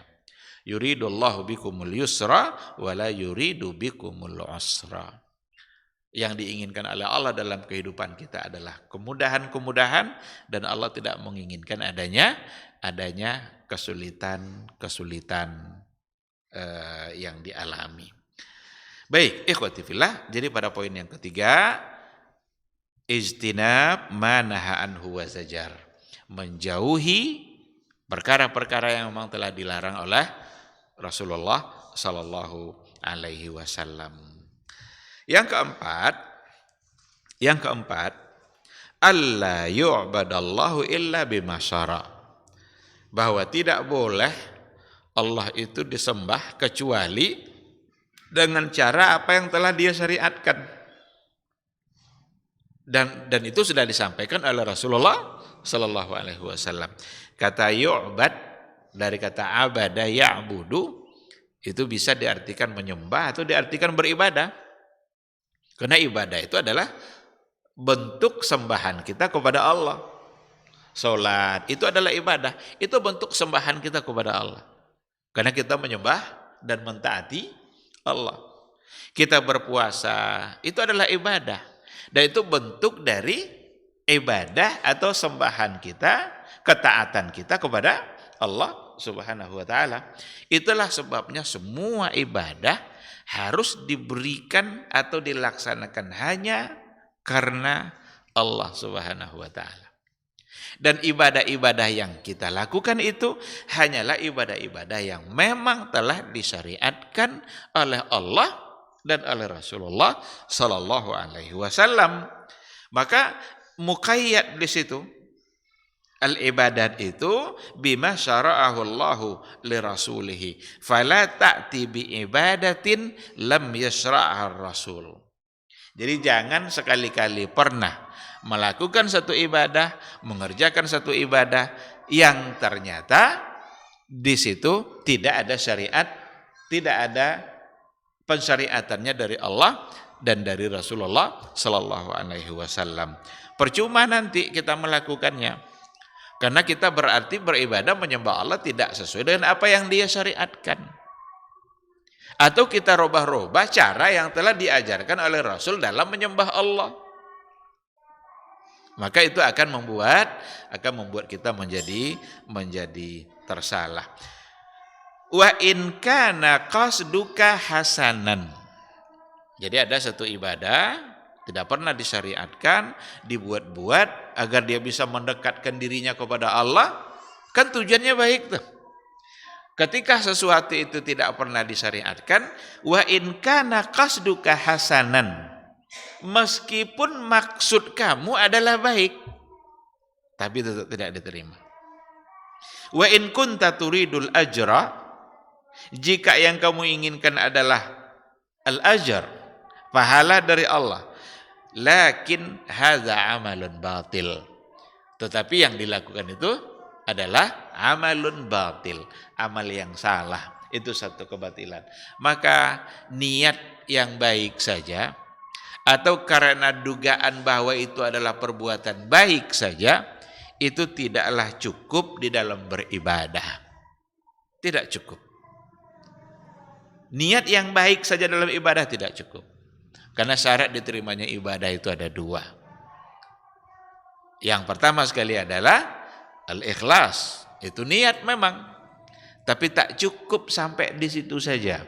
Yuridullahu bikumul yusra wala yuridu bikumul usra. Yang diinginkan oleh Allah dalam kehidupan kita adalah kemudahan-kemudahan, dan Allah tidak menginginkan adanya kesulitan yang dialami. Baik, ikhwati fillah, jadi pada poin yang ketiga, ijtinab ma naha anhu wa zajar, menjauhi perkara-perkara yang memang telah dilarang oleh Rasulullah sallallahu alaihi wasallam. Yang keempat, alla yu'badallahu illa bima syara, bahwa tidak boleh Allah itu disembah kecuali dengan cara apa yang telah Dia syariatkan. Dan itu sudah disampaikan oleh Rasulullah sallallahu alaihi wasallam. Kata yu'bad dari kata abada ya'budu, Itu bisa diartikan menyembah atau diartikan beribadah. Karena ibadah itu adalah bentuk sembahan kita kepada Allah. Salat itu adalah ibadah, itu bentuk sembahan kita kepada Allah. Karena kita menyembah dan mentaati Allah. Kita berpuasa, itu adalah ibadah. Dan itu bentuk dari ibadah atau sembahan kita, ketaatan kita kepada Allah Subhanahu wa taala. Itulah sebabnya semua ibadah harus diberikan atau dilaksanakan hanya karena Allah Subhanahu wa taala. Dan ibadah-ibadah yang kita lakukan itu hanyalah ibadah-ibadah yang memang telah disyariatkan oleh Allah dan oleh Rasulullah sallallahu alaihi wasallam. Maka muqayyad di situ al-ibadat itu bima syara'ahu Allahu li rasulih. Fala ta'ti bi ibadatin lam yashra'ha rasul. Jadi jangan sekali-kali pernah melakukan satu ibadah, mengerjakan satu ibadah yang ternyata di situ tidak ada syariat, tidak ada pensyariatannya dari Allah dan dari Rasulullah sallallahu alaihi wasallam. Percuma nanti kita melakukannya. Karena kita berarti beribadah menyembah Allah tidak sesuai dengan apa yang Dia syariatkan. Atau kita robah-robah cara yang telah diajarkan oleh Rasul dalam menyembah Allah. Maka itu akan membuat kita menjadi tersalah. Wa in kana qasduka hasanan. Jadi ada satu ibadah tidak pernah disyariatkan, dibuat-buat agar dia bisa mendekatkan dirinya kepada Allah, kan tujuannya baik tuh. Ketika sesuatu itu tidak pernah disyariatkan, wa in kana qasduka hasanan. Meskipun maksud kamu adalah baik, tapi tetap tidak diterima. Wa in kunta turidul ajra, jika yang kamu inginkan adalah al-ajr, pahala dari Allah, lakin hadza amalun batil. Tetapi yang dilakukan itu adalah amalun batil, amal yang salah. Itu satu kebatilan. Maka niat yang baik saja atau karena dugaan bahwa itu adalah perbuatan baik saja, itu tidaklah cukup di dalam beribadah. Tidak cukup. Niat yang baik saja dalam ibadah tidak cukup. Karena syarat diterimanya ibadah itu ada dua. Yang pertama sekali adalah al-ikhlas. Itu niat memang. Tapi tak cukup sampai di situ saja.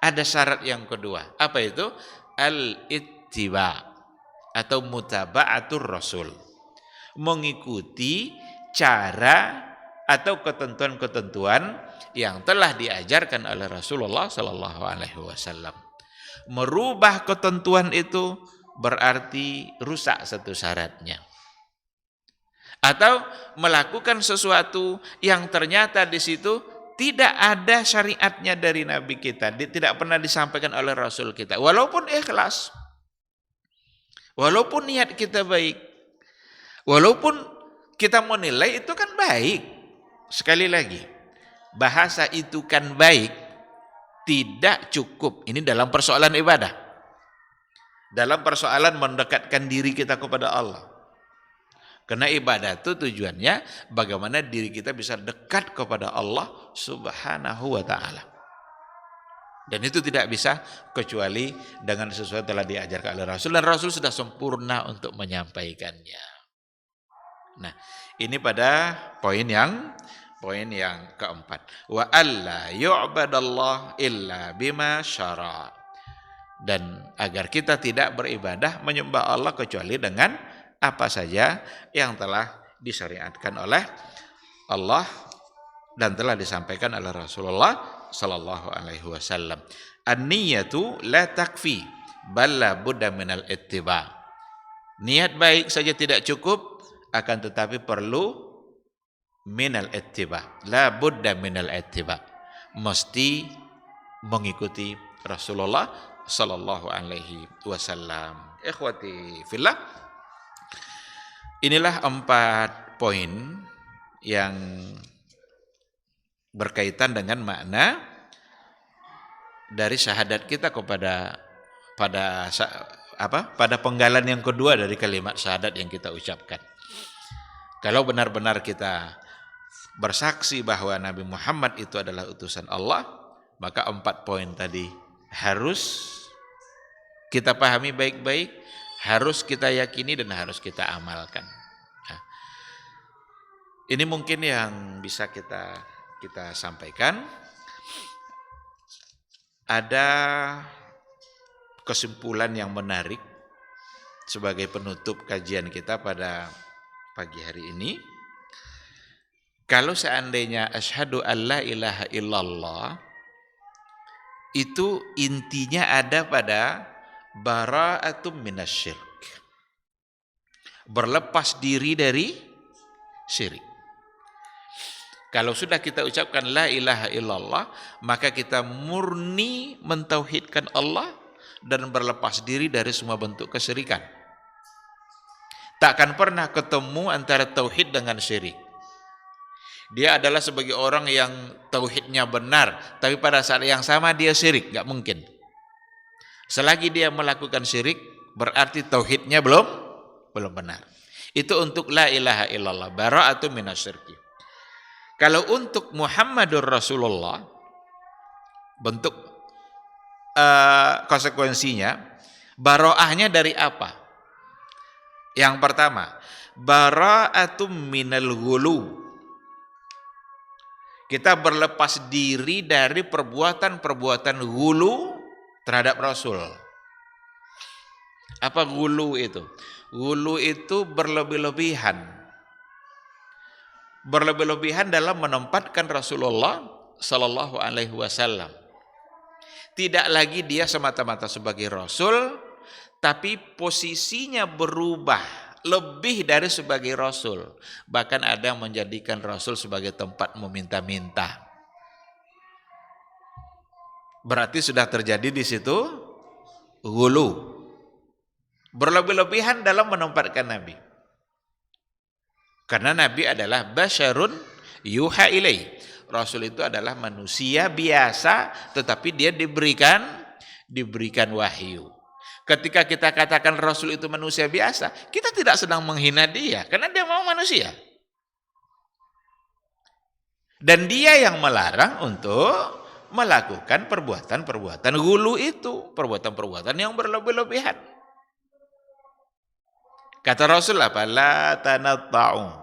Ada syarat yang kedua. Apa itu? Al-ittiba atau mutaba'atur rasul. Mengikuti cara atau ketentuan-ketentuan yang telah diajarkan oleh Rasulullah sallallahu alaihi wasallam. Merubah ketentuan itu berarti rusak satu syaratnya. Atau melakukan sesuatu yang ternyata di situ tidak ada syariatnya dari Nabi kita, tidak pernah disampaikan oleh Rasul kita. Walaupun ikhlas, walaupun niat kita baik, walaupun kita menilai itu kan baik. Sekali lagi, bahasa itu kan baik tidak cukup. Ini dalam persoalan ibadah. Dalam persoalan mendekatkan diri kita kepada Allah. Karena ibadah itu tujuannya bagaimana diri kita bisa dekat kepada Allah Subhanahu wa ta'ala. Dan itu tidak bisa kecuali dengan sesuatu yang telah diajarkan oleh Rasul. Dan Rasul sudah sempurna untuk menyampaikannya. Nah, ini pada poin yang keempat. Wa alla yu'badallah illa bima syara'. Dan agar kita tidak beribadah menyembah Allah kecuali dengan apa saja yang telah disyariatkan oleh Allah dan telah disampaikan oleh Rasulullah sallallahu alaihi wasallam. An-niyatu la takfi bal la budda minal ittiba. Niat baik saja tidak cukup, akan tetapi perlu minal ittiba. La budda minal ittiba. Mesti mengikuti Rasulullah sallallahu alaihi wasallam. Ikhwati fillah, inilah 4 poin yang berkaitan dengan makna dari syahadat kita pada penggalan yang kedua dari kalimat syahadat yang kita ucapkan. Kalau benar-benar kita bersaksi bahwa Nabi Muhammad itu adalah utusan Allah, maka 4 poin tadi harus kita pahami baik-baik, harus kita yakini dan harus kita amalkan. Nah, ini mungkin yang bisa kita sampaikan. Ada kesimpulan yang menarik sebagai penutup kajian kita pada pagi hari ini. Kalau seandainya asyhadu alla ilaha illallah itu intinya ada pada bara'atum minasyirk, berlepas diri dari syirik. Kalau sudah kita ucapkan la ilaha illallah, maka kita murni mentauhidkan Allah dan berlepas diri dari semua bentuk kesyirikan. Takkan pernah ketemu antara tauhid dengan syirik. Dia adalah sebagai orang yang tauhidnya benar, tapi pada saat yang sama dia syirik, nggak mungkin. Selagi dia melakukan syirik, berarti tauhidnya belum benar. Itu untuk la ilaha illallah, bara'atu minasyirki. Kalau untuk Muhammadur Rasulullah, bentuk konsekuensinya, bara'ahnya dari apa? Yang pertama, bara'atu minal ghulu. Kita berlepas diri dari perbuatan-perbuatan ghulu terhadap Rasul. Apa ghulu itu? Ghulu itu berlebih-lebihan. Berlebih-lebihan dalam menempatkan Rasulullah sallallahu alaihi wasallam. Tidak lagi dia semata-mata sebagai Rasul, tapi posisinya berubah lebih dari sebagai Rasul. Bahkan ada yang menjadikan Rasul sebagai tempat meminta-minta. Berarti sudah terjadi di situ ghulu. Berlebih-lebihan dalam menempatkan Nabi. Karena Nabi adalah basyarun yuha ilai. Rasul itu adalah manusia biasa, tetapi dia diberikan wahyu. Ketika kita katakan Rasul itu manusia biasa, kita tidak sedang menghina dia, karena dia mau manusia. Dan dia yang melarang untuk melakukan perbuatan-perbuatan ghulu itu, perbuatan-perbuatan yang berlebih-lebihan. Kata Rasul apa? La tanatta'u.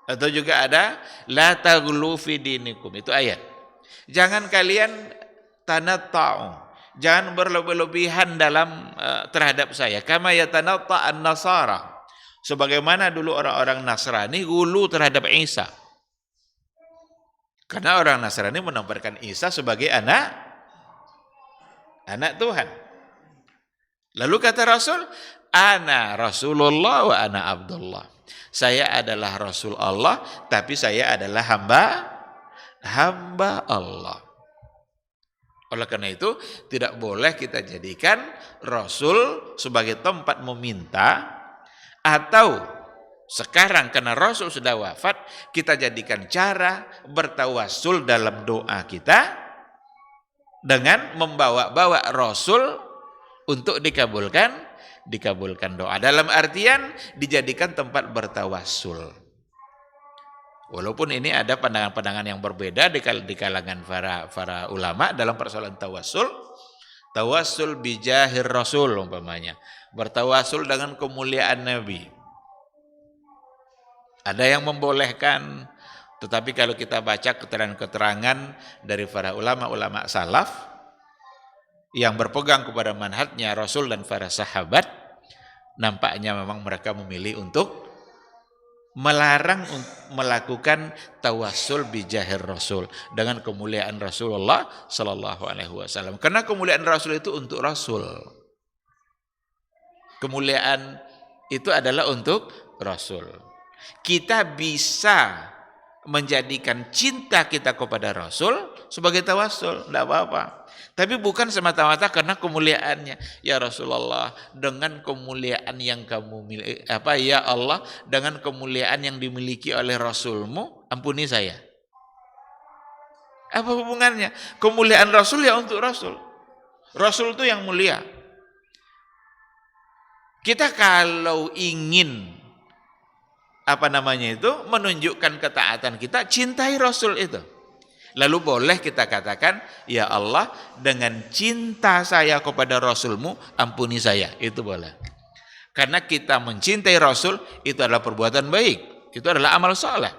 Atau juga ada la taghlu fi dinikum. Itu ayat. Jangan kalian tanatta'u. Jangan berlebih-lebihan dalam terhadap saya. Kama yatanatta an-nasara. Sebagaimana dulu orang-orang Nasrani ghulu terhadap Isa. Karena orang Nasrani menempatkan Isa sebagai anak Tuhan. Lalu kata Rasul, ana Rasulullah wa ana Abdullah. Saya adalah Rasul Allah, tapi saya adalah hamba Allah. Oleh karena itu, tidak boleh kita jadikan Rasul sebagai tempat meminta, atau sekarang karena Rasul sudah wafat, kita jadikan cara bertawassul dalam doa kita dengan membawa-bawa Rasul untuk dikabulkan doa. Dalam artian dijadikan tempat bertawassul. Walaupun ini ada pandangan-pandangan yang berbeda di kalangan para ulama dalam persoalan tawassul. Tawassul bijahir Rasul umpamanya. Bertawassul dengan kemuliaan Nabi. Ada yang membolehkan, tetapi kalau kita baca keterangan-keterangan dari para ulama-ulama salaf yang berpegang kepada manhajnya Rasul dan para sahabat, nampaknya memang mereka memilih untuk melarang melakukan tawassul bijahir Rasul dengan kemuliaan Rasulullah sallallahu alaihi wasallam. Karena kemuliaan Rasul itu untuk Rasul. Kemuliaan itu adalah untuk Rasul. Kita bisa menjadikan cinta kita kepada Rasul sebagai tawassul, tidak apa-apa. Tapi bukan semata-mata karena kemuliaannya. Ya Rasulullah, dengan kemuliaan yang kamu miliki, ya Allah, dengan kemuliaan yang dimiliki oleh Rasulmu, ampuni saya. Apa hubungannya? Kemuliaan Rasul ya untuk Rasul. Rasul itu yang mulia. Kita kalau ingin menunjukkan ketaatan kita, cintai Rasul itu. Lalu boleh kita katakan, ya Allah, dengan cinta saya kepada Rasulmu, ampuni saya. Itu boleh. Karena kita mencintai Rasul, itu adalah perbuatan baik. Itu adalah amal soleh.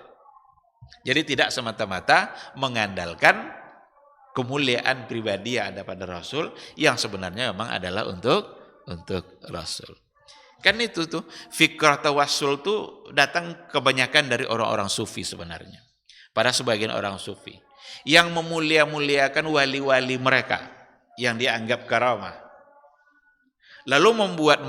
Jadi tidak semata-mata mengandalkan kemuliaan pribadi yang ada pada Rasul, yang sebenarnya memang adalah untuk Rasul. Kan itu tuh, fikrah tawassul tuh datang kebanyakan dari orang-orang sufi sebenarnya. Pada sebagian orang sufi yang memulia-muliakan wali-wali mereka yang dianggap karamah. Lalu membuat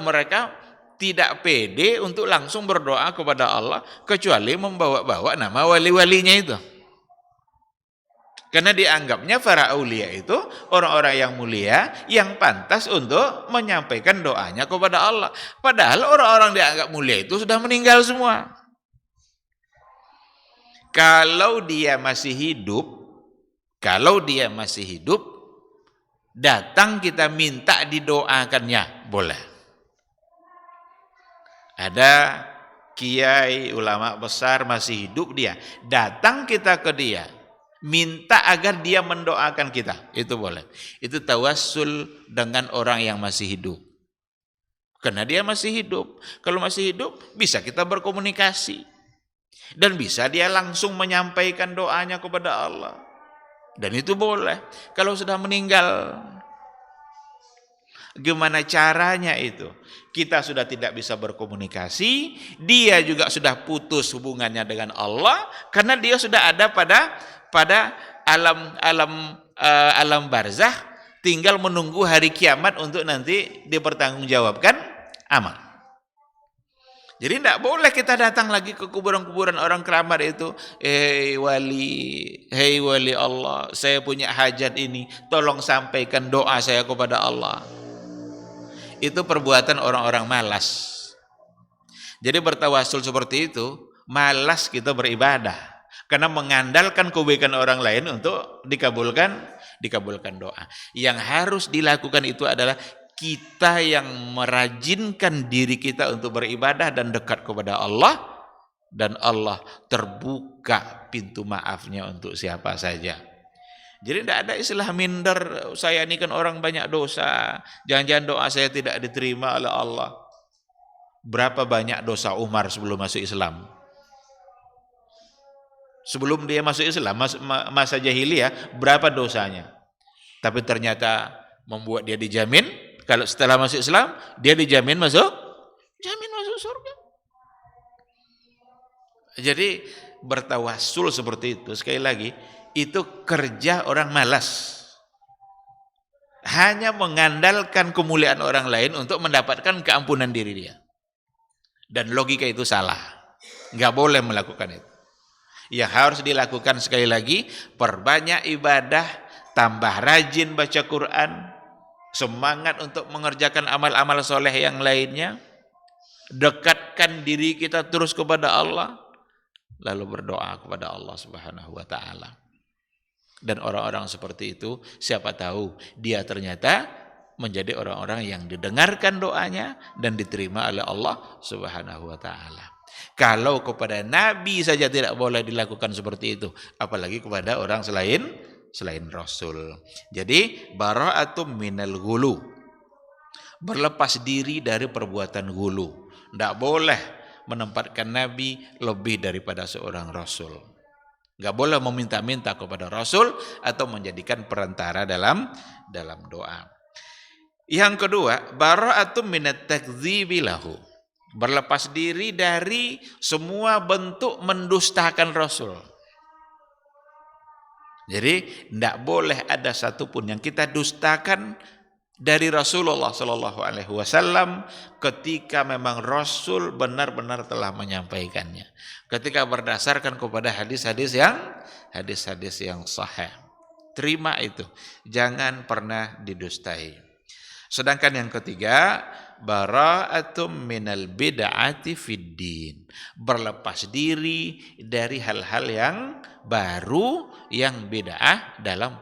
mereka tidak pede untuk langsung berdoa kepada Allah kecuali membawa-bawa nama wali-walinya itu. Karena dianggapnya para aulia itu orang-orang yang mulia yang pantas untuk menyampaikan doanya kepada Allah. Padahal orang-orang dianggap mulia itu sudah meninggal semua. Kalau dia masih hidup, datang kita minta didoakannya, boleh. Ada kiai ulama besar masih hidup dia, datang kita ke dia, minta agar dia mendoakan kita, itu boleh. Itu tawassul dengan orang yang masih hidup. Karena dia masih hidup. Kalau masih hidup bisa kita berkomunikasi dan bisa dia langsung menyampaikan doanya kepada Allah. Dan itu boleh. Kalau sudah meninggal, gimana caranya itu? Kita sudah tidak bisa berkomunikasi, dia juga sudah putus hubungannya dengan Allah karena dia sudah ada pada alam barzah, tinggal menunggu hari kiamat untuk nanti dipertanggungjawabkan amal. Jadi tidak boleh kita datang lagi ke kuburan-kuburan orang keramat itu, hei wali Allah, saya punya hajat ini, tolong sampaikan doa saya kepada Allah. Itu perbuatan orang-orang malas. Jadi bertawasul seperti itu, malas kita beribadah. Karena mengandalkan kebaikan orang lain untuk dikabulkan doa. Yang harus dilakukan itu adalah kita yang merajinkan diri kita untuk beribadah dan dekat kepada Allah. Dan Allah terbuka pintu maafnya untuk siapa saja. Jadi tidak ada istilah minder, saya ini kan orang banyak dosa, jangan-jangan doa saya tidak diterima oleh Allah. Berapa banyak dosa Umar sebelum masuk Islam? Sebelum dia masuk Islam, masa jahiliyah, berapa dosanya? Tapi ternyata membuat dia dijamin, kalau setelah masuk Islam, dia dijamin masuk surga. Jadi bertawassul seperti itu, sekali lagi, itu kerja orang malas. Hanya mengandalkan kemuliaan orang lain untuk mendapatkan keampunan diri dia. Dan logika itu salah. Enggak boleh melakukan itu. Yang harus dilakukan sekali lagi, perbanyak ibadah, tambah rajin baca Quran, semangat untuk mengerjakan amal-amal soleh yang lainnya, dekatkan diri kita terus kepada Allah, lalu berdoa kepada Allah Subhanahu wa taala. Dan orang-orang seperti itu, siapa tahu dia ternyata menjadi orang-orang yang didengarkan doanya dan diterima oleh Allah Subhanahu wa taala. Kalau kepada Nabi saja tidak boleh dilakukan seperti itu, apalagi kepada orang selain Rasul. Jadi bara'atum minal ghulu, berlepas diri dari perbuatan ghulu. Tidak boleh menempatkan Nabi lebih daripada seorang Rasul. Enggak boleh meminta-minta kepada Rasul atau menjadikan perantara dalam doa. Yang kedua, bara'atum minat takdzibi lahu, berlepas diri dari semua bentuk mendustakan Rasul. Jadi tidak boleh ada satupun yang kita dustakan dari Rasulullah Sallallahu Alaihi Wasallam ketika memang Rasul benar-benar telah menyampaikannya. Ketika berdasarkan kepada hadis-hadis yang sahih, terima itu, jangan pernah didustai. Sedangkan yang ketiga, bara'atum minal bid'ati fid din. Berlepas diri dari hal-hal yang baru, yang bid'ah dalam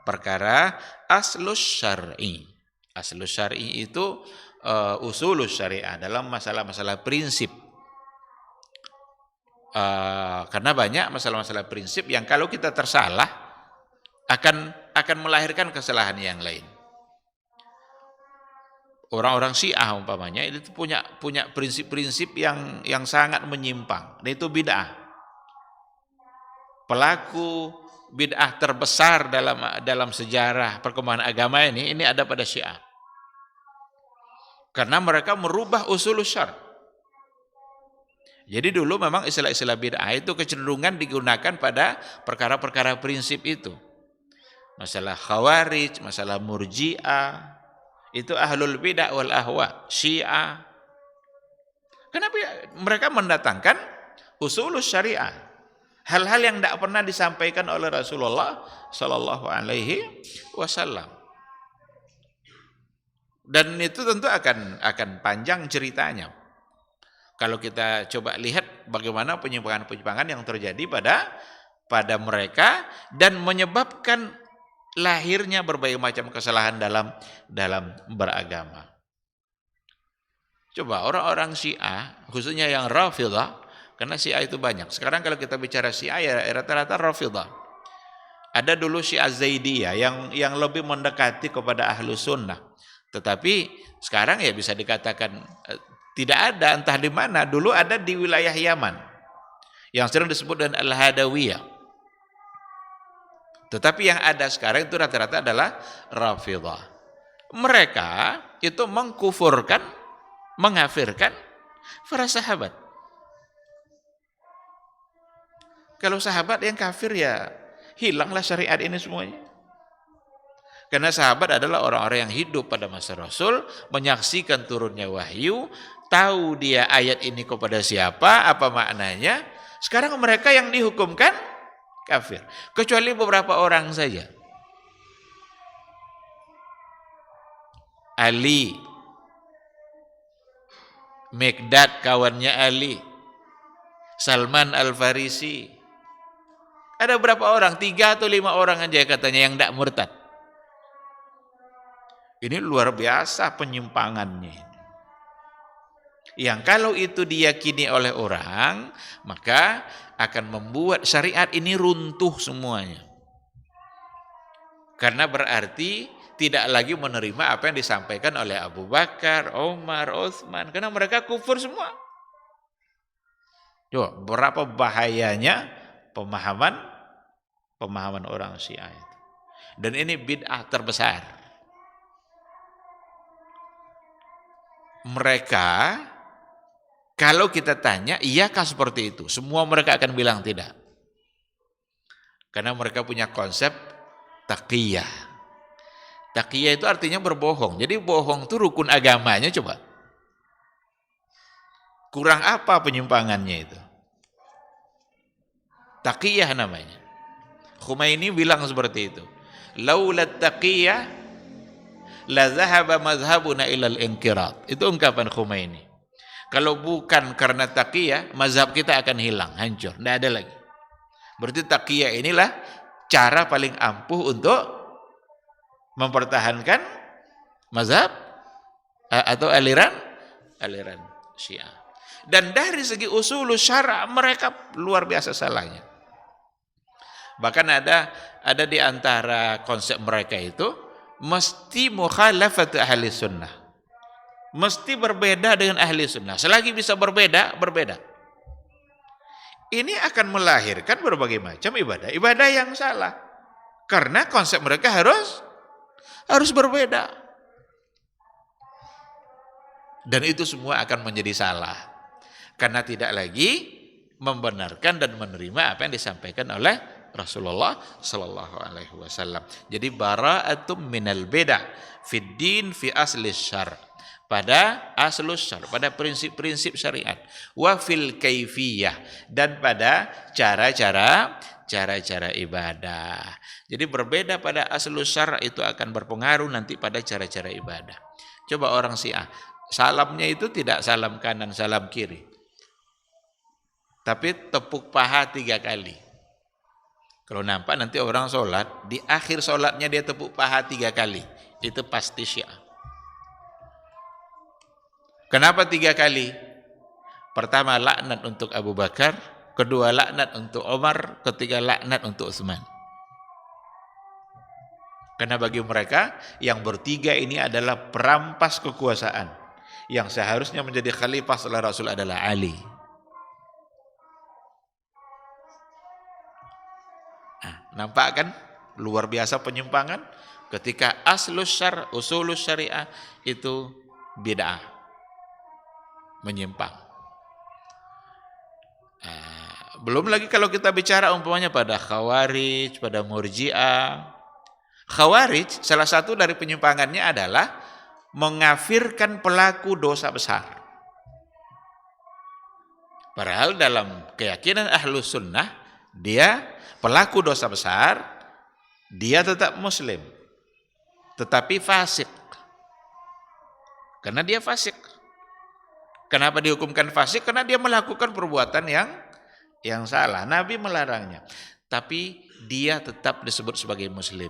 perkara aslus syar'i. Aslus syar'i itu usulus syariah, dalam masalah-masalah prinsip. Karena banyak masalah-masalah prinsip yang kalau kita tersalah akan melahirkan kesalahan yang lain. Orang-orang Syiah umpamanya itu punya prinsip-prinsip yang sangat menyimpang, dan itu bid'ah. Pelaku bid'ah terbesar dalam sejarah perkembangan agama ini ada pada Syiah. Karena mereka merubah usul syar'. Jadi dulu memang istilah-istilah bid'ah itu kecenderungan digunakan pada perkara-perkara prinsip itu. Masalah Khawarij, masalah Murji'ah, itu ahlul bid'ah wal ahwa, Syiah. Kenapa mereka mendatangkan usulus syariah? Hal-hal yang tidak pernah disampaikan oleh Rasulullah Sallallahu Alaihi Wasallam. Dan itu tentu akan panjang ceritanya. Kalau kita coba lihat bagaimana penyimpangan-penyimpangan yang terjadi pada mereka dan menyebabkan lahirnya berbagai macam kesalahan dalam beragama. Coba orang-orang Syiah, khususnya yang Rafidhah, karena Syiah itu banyak. Sekarang kalau kita bicara Syiah ya rata-rata Rafidhah. Ada dulu Syiah Zaidiyah yang lebih mendekati kepada Ahlus Sunnah. Tetapi sekarang ya bisa dikatakan tidak ada, entah di mana. Dulu ada di wilayah Yaman yang sering disebut dengan Al-Hadawiyah. Tetapi yang ada sekarang itu rata-rata adalah Rafidhah. Mereka itu mengkufurkan, mengkafirkan para sahabat. Kalau sahabat yang kafir ya hilanglah syariat ini semuanya. Karena sahabat adalah orang-orang yang hidup pada masa Rasul, menyaksikan turunnya wahyu, tahu dia ayat ini kepada siapa, apa maknanya. Sekarang mereka yang dihukumkan kafir, kecuali beberapa orang saja. Ali, Mikdad kawannya Ali, Salman Al-Farisi. Ada berapa orang? 3 atau 5 orang aja katanya yang tidak murtad. Ini luar biasa penyimpangannya. Yang kalau itu diyakini oleh orang, maka akan membuat syariat ini runtuh semuanya. Karena berarti tidak lagi menerima apa yang disampaikan oleh Abu Bakar, Umar, Utsman, karena mereka kufur semua. Coba berapa bahayanya pemahaman orang Syiah itu. Dan ini bid'ah terbesar. Mereka kalau kita tanya, iyakah seperti itu? Semua mereka akan bilang tidak. Karena mereka punya konsep taqiyah. Taqiyah itu artinya berbohong. Jadi bohong itu rukun agamanya coba. Kurang apa penyimpangannya itu? Taqiyah namanya. Khomeini bilang seperti itu. Laulat taqiyah la zahaba mazhabuna ilal inqirat. Itu ungkapan Khomeini. Kalau bukan karena taqiyah, mazhab kita akan hilang, hancur, tidak ada lagi. Berarti taqiyah inilah cara paling ampuh untuk mempertahankan mazhab atau aliran Syiah. Dan dari segi usul syara' mereka luar biasa salahnya. Bahkan ada di antara konsep mereka itu mesti mukhalafat ahli sunnah. Mesti berbeda dengan ahli sunnah. Selagi bisa berbeda. Ini akan melahirkan berbagai macam ibadah yang salah. Karena konsep mereka harus berbeda. Dan itu semua akan menjadi salah. Karena tidak lagi membenarkan dan menerima apa yang disampaikan oleh Rasulullah Sallallahu Alaihi Wasallam. Jadi bara'atum minal bid'ah fid din fi asli syar', pada aslus syar', pada prinsip-prinsip syariat, wa fil kaifiyah, dan pada cara-cara ibadah. Jadi berbeda pada aslus syar' itu akan berpengaruh nanti pada cara-cara ibadah. Coba orang Syiah, salamnya itu tidak salam kanan, salam kiri, tapi tepuk paha 3 kali. Kalau nampak nanti orang sholat, di akhir sholatnya dia tepuk paha 3 kali, itu pasti Syiah. Kenapa 3 kali? Pertama, laknat untuk Abu Bakar, kedua laknat untuk Umar, ketiga laknat untuk Utsman. Karena bagi mereka yang bertiga ini adalah perampas kekuasaan. Yang seharusnya menjadi khalifah setelah Rasul adalah Ali. Nah, nampak kan luar biasa penyimpangan ketika usulus syariah itu bid'ah, menyimpang. Belum lagi kalau kita bicara umpamanya pada Khawarij, pada Murji'ah. Khawarij salah satu dari penyimpangannya adalah mengafirkan pelaku dosa besar. Padahal dalam keyakinan Ahlus Sunnah, dia pelaku dosa besar, dia tetap muslim, tetapi fasik. Karena dia fasik. Kenapa dihukumkan fasik? Karena dia melakukan perbuatan yang salah. Nabi melarangnya. Tapi dia tetap disebut sebagai muslim.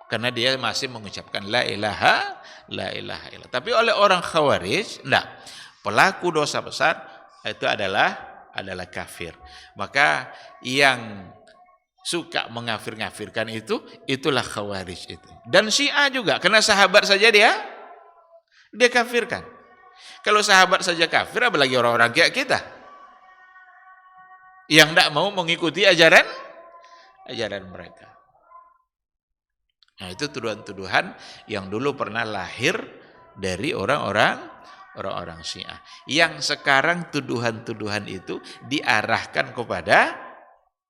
Karena dia masih mengucapkan la ilaha illallah. Tapi oleh orang Khawarij, enggak. Pelaku dosa besar itu adalah kafir. Maka yang suka mengafir-ngafirkan itulah Khawarij itu. Dan Syiah juga, karena sahabat saja dia kafirkan. Kalau sahabat saja kafir, apalagi orang-orang kayak kita yang tidak mau mengikuti ajaran mereka. Nah, itu tuduhan-tuduhan yang dulu pernah lahir dari orang-orang Syiah. Yang sekarang tuduhan-tuduhan itu diarahkan kepada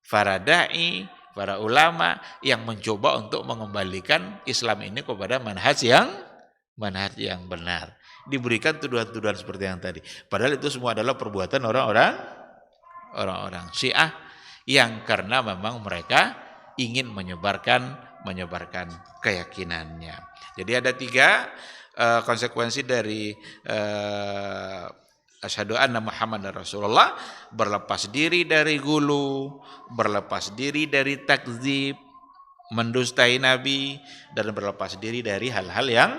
para dai, para ulama yang mencoba untuk mengembalikan Islam ini kepada manhaj yang benar. Diberikan tuduhan-tuduhan seperti yang tadi. Padahal itu semua adalah perbuatan orang-orang Syiah yang karena memang mereka ingin menyebarkan keyakinannya. Jadi ada 3 konsekuensi dari asyhadu anna Muhammadar Rasulullah: berlepas diri dari gulu, berlepas diri dari takdzib, mendustai Nabi, dan berlepas diri dari hal-hal yang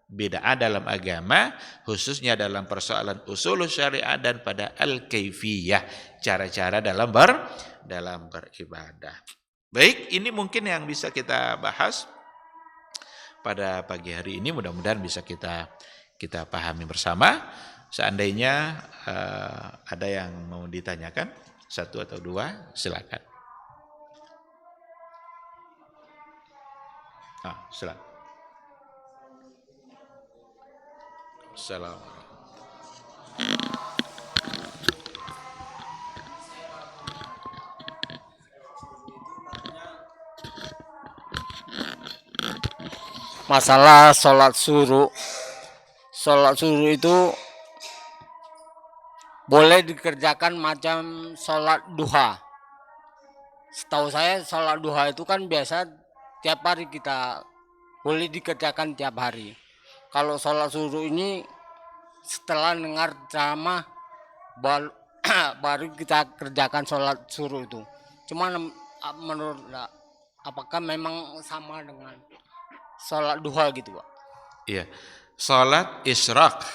bid'ah dalam agama, khususnya dalam persoalan usul syariah dan pada al-kaifiyah, cara-cara dalam beribadah. Baik, ini mungkin yang bisa kita bahas pada pagi hari ini. Mudah-mudahan bisa kita pahami bersama. Seandainya ada yang mau ditanyakan, 1 atau 2, silakan. Silakan. Assalamualaikum. Masalah sholat suruh itu boleh dikerjakan macam sholat duha. Setahu saya sholat duha itu kan biasa tiap hari, kita boleh dikerjakan tiap hari. Kalau sholat suruh ini setelah dengar ceramah baru kita kerjakan sholat suruh itu. Cuman menurut apakah memang sama dengan sholat duha gitu, Pak? Iya, sholat isyraq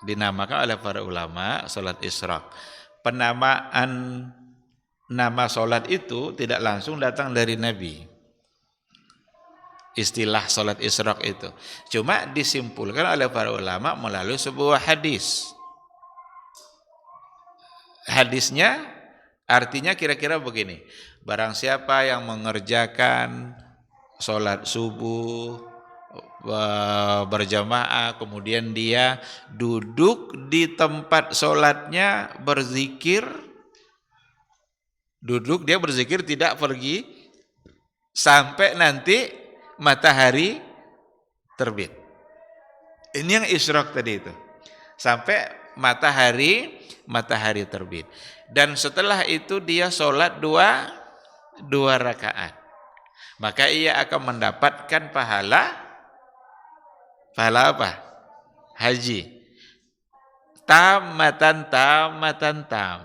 dinamakan oleh para ulama sholat isyraq. Penamaan nama sholat itu tidak langsung datang dari Nabi. Istilah sholat isyraq itu cuma disimpulkan oleh para ulama melalui sebuah hadis. Hadisnya artinya kira-kira begini: barang siapa yang mengerjakan sholat subuh berjamaah, kemudian dia duduk di tempat sholatnya berzikir, dia berzikir tidak pergi sampai nanti matahari terbit. Ini yang isyraq tadi itu, sampai matahari terbit. Dan setelah itu dia sholat dua rakaat, maka ia akan mendapatkan pahala apa? haji. Tamatan tamatan tam.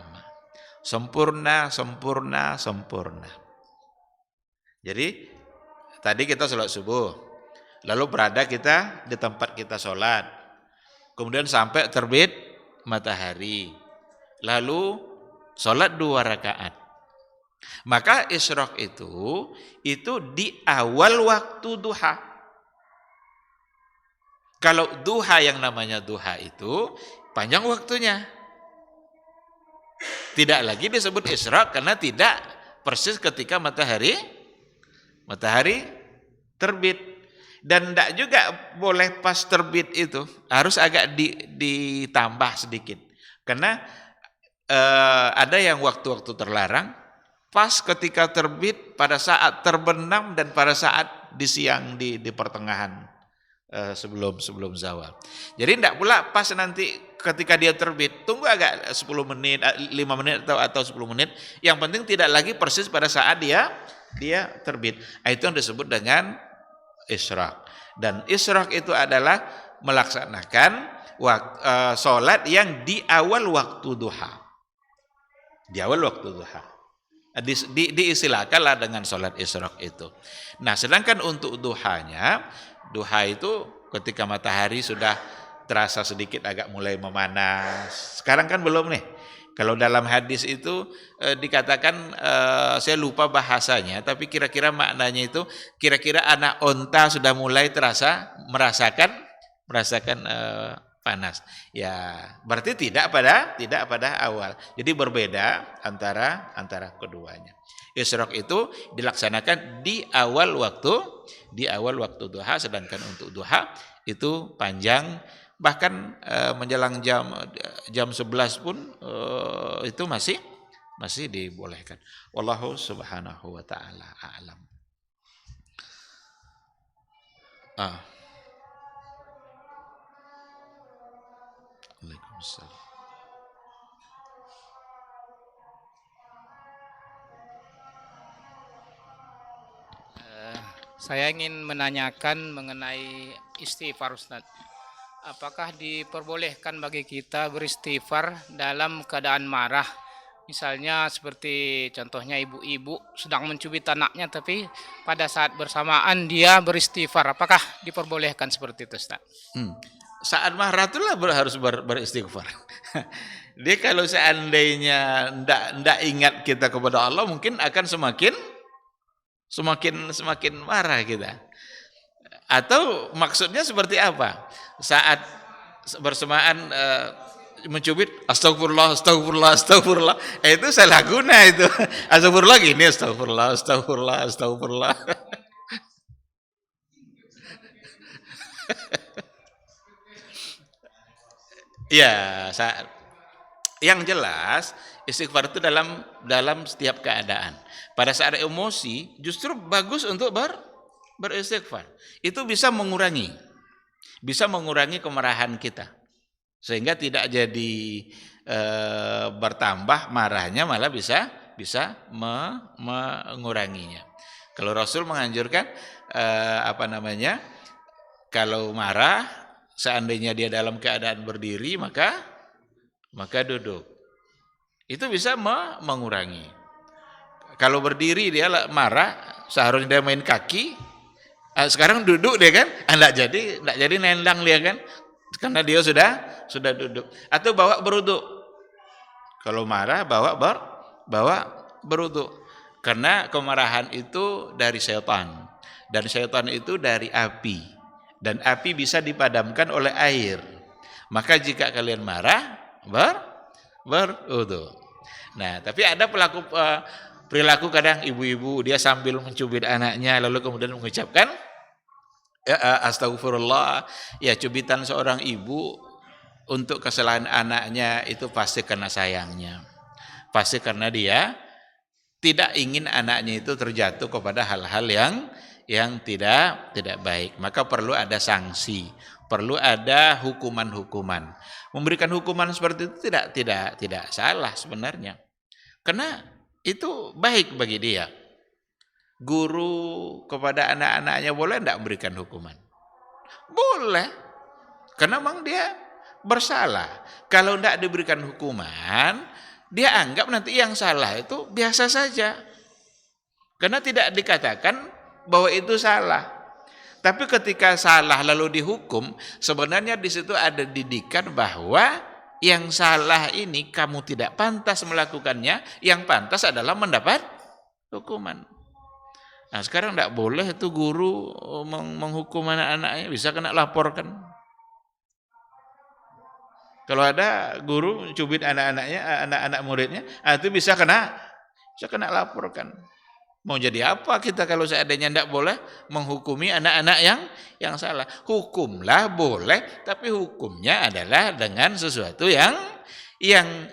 Sempurna, sempurna, sempurna. Jadi tadi kita sholat subuh, lalu berada kita di tempat kita sholat, kemudian sampai terbit matahari, lalu sholat 2 rakaat. Maka isyraq itu di awal waktu duha. Kalau duha, yang namanya duha itu panjang waktunya. Tidak lagi disebut isyraq karena tidak persis ketika matahari terbit. Dan tidak juga boleh pas terbit itu, harus agak ditambah sedikit. Karena ada yang waktu-waktu terlarang, pas ketika terbit, pada saat terbenam, dan pada saat di siang di pertengahan sebelum zawal. Jadi tidak pula pas nanti ketika dia terbit, tunggu agak 10 menit, 5 menit atau 10 menit. Yang penting tidak lagi persis pada saat dia terbit. Itu yang disebut dengan isyraq. Dan isyraq itu adalah melaksanakan sholat yang di awal waktu duha. Di awal waktu duha. Diistilahkanlah dengan sholat isyraq itu. Nah, sedangkan untuk duhanya, duha itu ketika matahari sudah terasa sedikit agak mulai memanas. Sekarang kan belum nih. Kalau dalam hadis itu dikatakan, saya lupa bahasanya, tapi kira-kira maknanya itu, kira-kira anak onta sudah mulai merasakan panas. Ya, berarti tidak pada awal. Jadi berbeda antara keduanya. Isyraq itu dilaksanakan di awal waktu duha, sedangkan untuk duha itu panjang, bahkan menjelang jam 11 pun itu masih dibolehkan. Wallahu subhanahu wa ta'ala a'lam. Waalaikumsalam. Saya ingin menanyakan mengenai istighfar, Ustaz. Apakah diperbolehkan bagi kita beristighfar dalam keadaan marah? Misalnya seperti contohnya ibu-ibu sedang mencubit anaknya, tapi pada saat bersamaan dia beristighfar. Apakah diperbolehkan seperti itu, Ustaz? Saat marah itulah harus beristighfar. Dia kalau seandainya ndak ingat kita kepada Allah, mungkin akan semakin marah kita. Atau maksudnya seperti apa? Saat bersamaan mencubit, astagfirullah, astagfirullah, astagfirullah, itu salah guna itu. Astagfirullah gini, astagfirullah, astagfirullah, astagfirullah. Ya, yang jelas istighfar itu dalam setiap keadaan. Pada saat emosi justru bagus untuk beristighfar. Itu bisa mengurangi kemarahan kita, sehingga tidak jadi bertambah marahnya, malah bisa menguranginya. Kalau Rasul menganjurkan kalau marah, seandainya dia dalam keadaan berdiri, maka duduk. Itu bisa mengurangi. Kalau berdiri dia marah, seharusnya dia main kaki, sekarang duduk dia kan, enggak jadi nendang dia kan, karena dia sudah duduk. Atau bawa beruduk. Kalau marah bawa beruduk. Karena kemarahan itu dari setan, dan setan itu dari api, dan api bisa dipadamkan oleh air. Maka jika kalian marah, beruduk. Nah, tapi ada perilaku kadang ibu-ibu, dia sambil mencubit anaknya lalu kemudian mengucapkan astagfirullah. Ya, cubitan seorang ibu untuk kesalahan anaknya itu pasti karena sayangnya, pasti karena dia tidak ingin anaknya itu terjatuh kepada hal-hal yang tidak baik. Maka perlu ada sanksi, perlu ada hukuman. Memberikan hukuman seperti itu tidak salah sebenarnya, karena itu baik bagi dia. Guru kepada anak-anaknya boleh tidak memberikan hukuman? Boleh. Karena memang dia bersalah. Kalau tidak diberikan hukuman, dia anggap nanti yang salah itu biasa saja. Karena tidak dikatakan bahwa itu salah. Tapi ketika salah lalu dihukum, sebenarnya di situ ada didikan bahwa yang salah ini kamu tidak pantas melakukannya, yang pantas adalah mendapat hukuman. Nah sekarang tidak boleh itu guru menghukum anak-anaknya, bisa kena laporkan. Kalau ada guru cubit anak-anaknya, anak-anak muridnya, itu bisa kena laporkan. Mau jadi apa kita kalau seandainya tidak boleh menghukumi anak-anak yang salah? Hukumlah boleh, tapi hukumnya adalah dengan sesuatu yang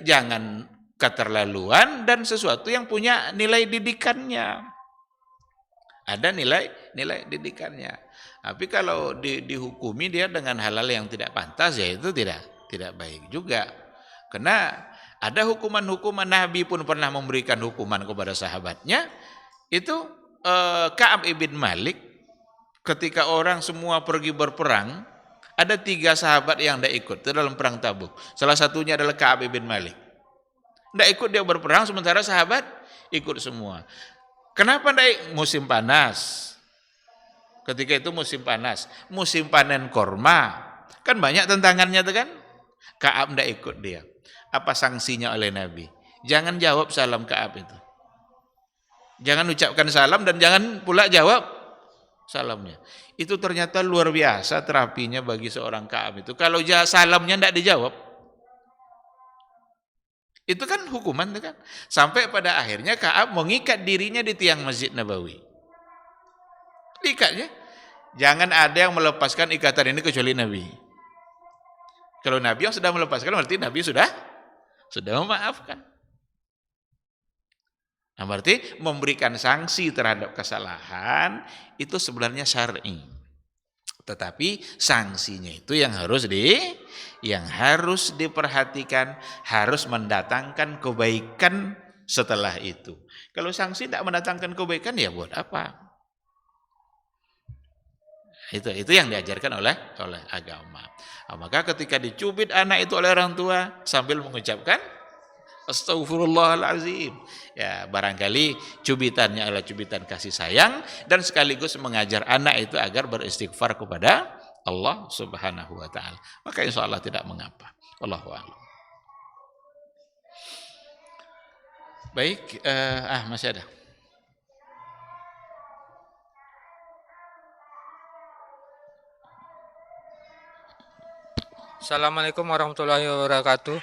jangan keterlaluan dan sesuatu yang punya nilai didikannya. Ada nilai didikannya. Tapi kalau dihukumi dia dengan hal-hal yang tidak pantas, ya itu tidak baik juga. Karena ada hukuman-hukuman, Nabi pun pernah memberikan hukuman kepada sahabatnya. Itu Ka'ab ibn Malik, ketika orang semua pergi berperang, ada 3 sahabat yang tidak ikut itu dalam perang Tabuk. Salah satunya adalah Ka'ab ibn Malik. Tidak ikut dia berperang, sementara sahabat ikut semua. Kenapa tidak ikut? Musim panas. Ketika itu musim panas, musim panen korma, kan banyak tantangannya itu kan. Ka'ab tidak ikut dia. Apa sanksinya oleh Nabi? Jangan jawab salam Ka'ab itu. Jangan ucapkan salam dan jangan pula jawab salamnya. Itu ternyata luar biasa terapinya bagi seorang Ka'ab itu. Kalau salamnya tidak dijawab, itu kan hukuman itu kan. Sampai pada akhirnya Ka'ab mengikat dirinya di tiang Masjid Nabawi. Ikatnya, jangan ada yang melepaskan ikatan ini kecuali Nabi. Kalau Nabi yang sudah melepaskan, berarti Nabi sudah memaafkan. Nah, berarti memberikan sanksi terhadap kesalahan itu sebenarnya syar'i. Tetapi sanksinya itu yang harus diperhatikan, harus mendatangkan kebaikan setelah itu. Kalau sanksi tidak mendatangkan kebaikan, ya buat apa? Itu yang diajarkan oleh agama. Nah, maka ketika dicubit anak itu oleh orang tua sambil mengucapkan Astaghfirullahalazim. Ya, barangkali cubitannya adalah cubitan kasih sayang dan sekaligus mengajar anak itu agar beristighfar kepada Allah Subhanahu wa taala. Maka insyaallah tidak mengapa. Wallahu a'lam. Baik, masih ada. Assalamualaikum warahmatullahi wabarakatuh.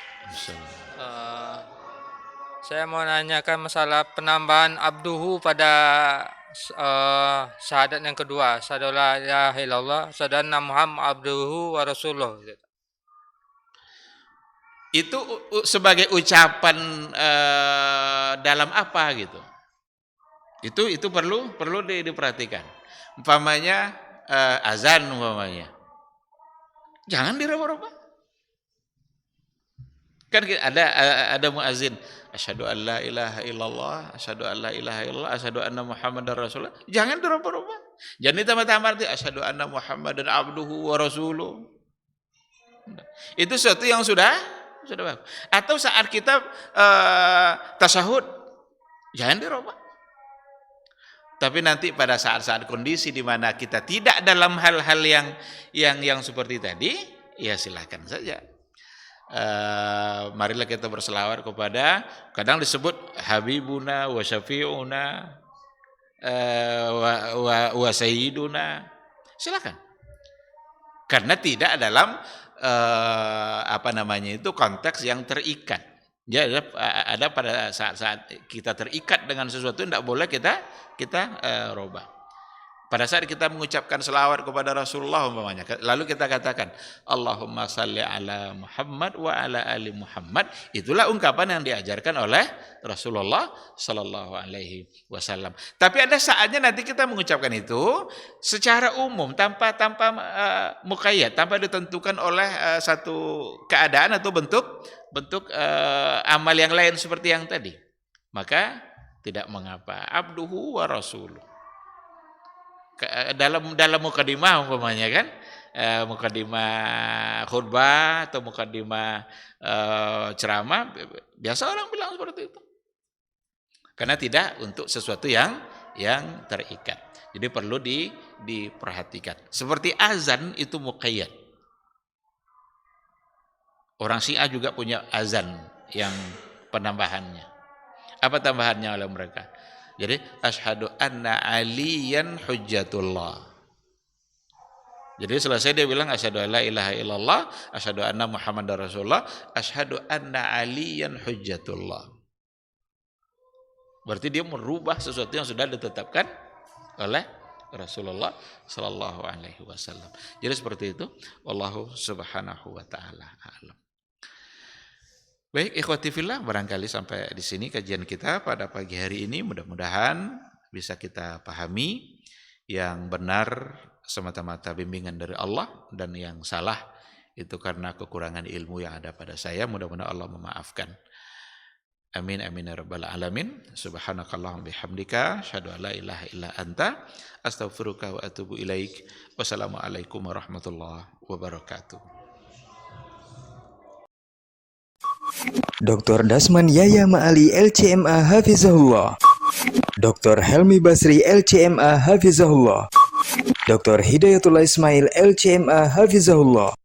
Saya mau nanyakan masalah penambahan abduhu pada syahadat yang kedua, asyhadu alla ilaha illallah, asyhadu anna Muhammad abduhu wa rasuluh. Itu sebagai ucapan dalam apa gitu? Itu perlu diperhatikan. Umpamanya azan umpamanya. Jangan diraba-raba. Kan ada muazin, asyhadu an la ilaha illallah, asyhadu an la ilaha illallah, asyhadu anna Muhammadar Rasulullah. Jangan diraba-raba. Jangan ditambah-tambah arti asyhadu anna Muhammadan abduhu wa rasuluh. Itu sesuatu yang sudah bagus. Atau saat kita tasyahud, jangan dirubah. Tapi nanti pada saat-saat kondisi di mana kita tidak dalam hal-hal yang seperti tadi, ya silakan saja. Marilah kita berselawat kepada, kadang disebut Habibuna wa Syafi'una wa Sayyiduna. Silakan. Karena tidak dalam konteks yang terikat. Jadi ada pada saat-saat kita terikat dengan sesuatu tidak boleh kita robah. Pada saat kita mengucapkan selawat kepada Rasulullah umpamanya, lalu kita katakan Allahumma salli ala Muhammad wa ala ali Muhammad, itulah ungkapan yang diajarkan oleh Rasulullah sallallahu alaihi wasallam. Tapi ada saatnya nanti kita mengucapkan itu secara umum tanpa muqayyad, tanpa ditentukan oleh satu keadaan atau bentuk amal yang lain seperti yang tadi. Maka tidak mengapa, abduhu wa rasuluh. Dalam mukadimah umpamanya kan, mukadimah khutbah atau mukadimah ceramah, biasa orang bilang seperti itu. Karena tidak untuk sesuatu yang terikat. Jadi perlu diperhatikan. Seperti azan itu muqayyad. Orang Syiah juga punya azan yang penambahannya. Apa tambahannya oleh mereka? Jadi asyhadu anna aliyan hujjatullah. Jadi selesai dia bilang asyhadu alla ilaha illallah, asyhadu anna muhammadar rasulullah, asyhadu anna aliyan hujjatullah. Berarti dia merubah sesuatu yang sudah ditetapkan oleh Rasulullah sallallahu alaihi wasallam. Jadi seperti itu, wallahu subhanahu wa taala a'lam. Baik, ikhwati fillah, barangkali sampai di sini kajian kita pada pagi hari ini. Mudah-mudahan bisa kita pahami yang benar semata-mata bimbingan dari Allah, dan yang salah itu karena kekurangan ilmu yang ada pada saya. Mudah-mudahan Allah memaafkan. Amin amin ya rabbal alamin. Subhanakallahumma bihamdika asyhadu an la ilaha illa anta astaghfiruka wa atubu ilaik. Wassalamualaikum warahmatullahi wabarakatuh. Dr. Dasman Yaya Ma'ali LCMA Hafizahullah, Dr. Helmi Basri LCMA Hafizahullah, Dr. Hidayatullah Ismail LCMA Hafizahullah.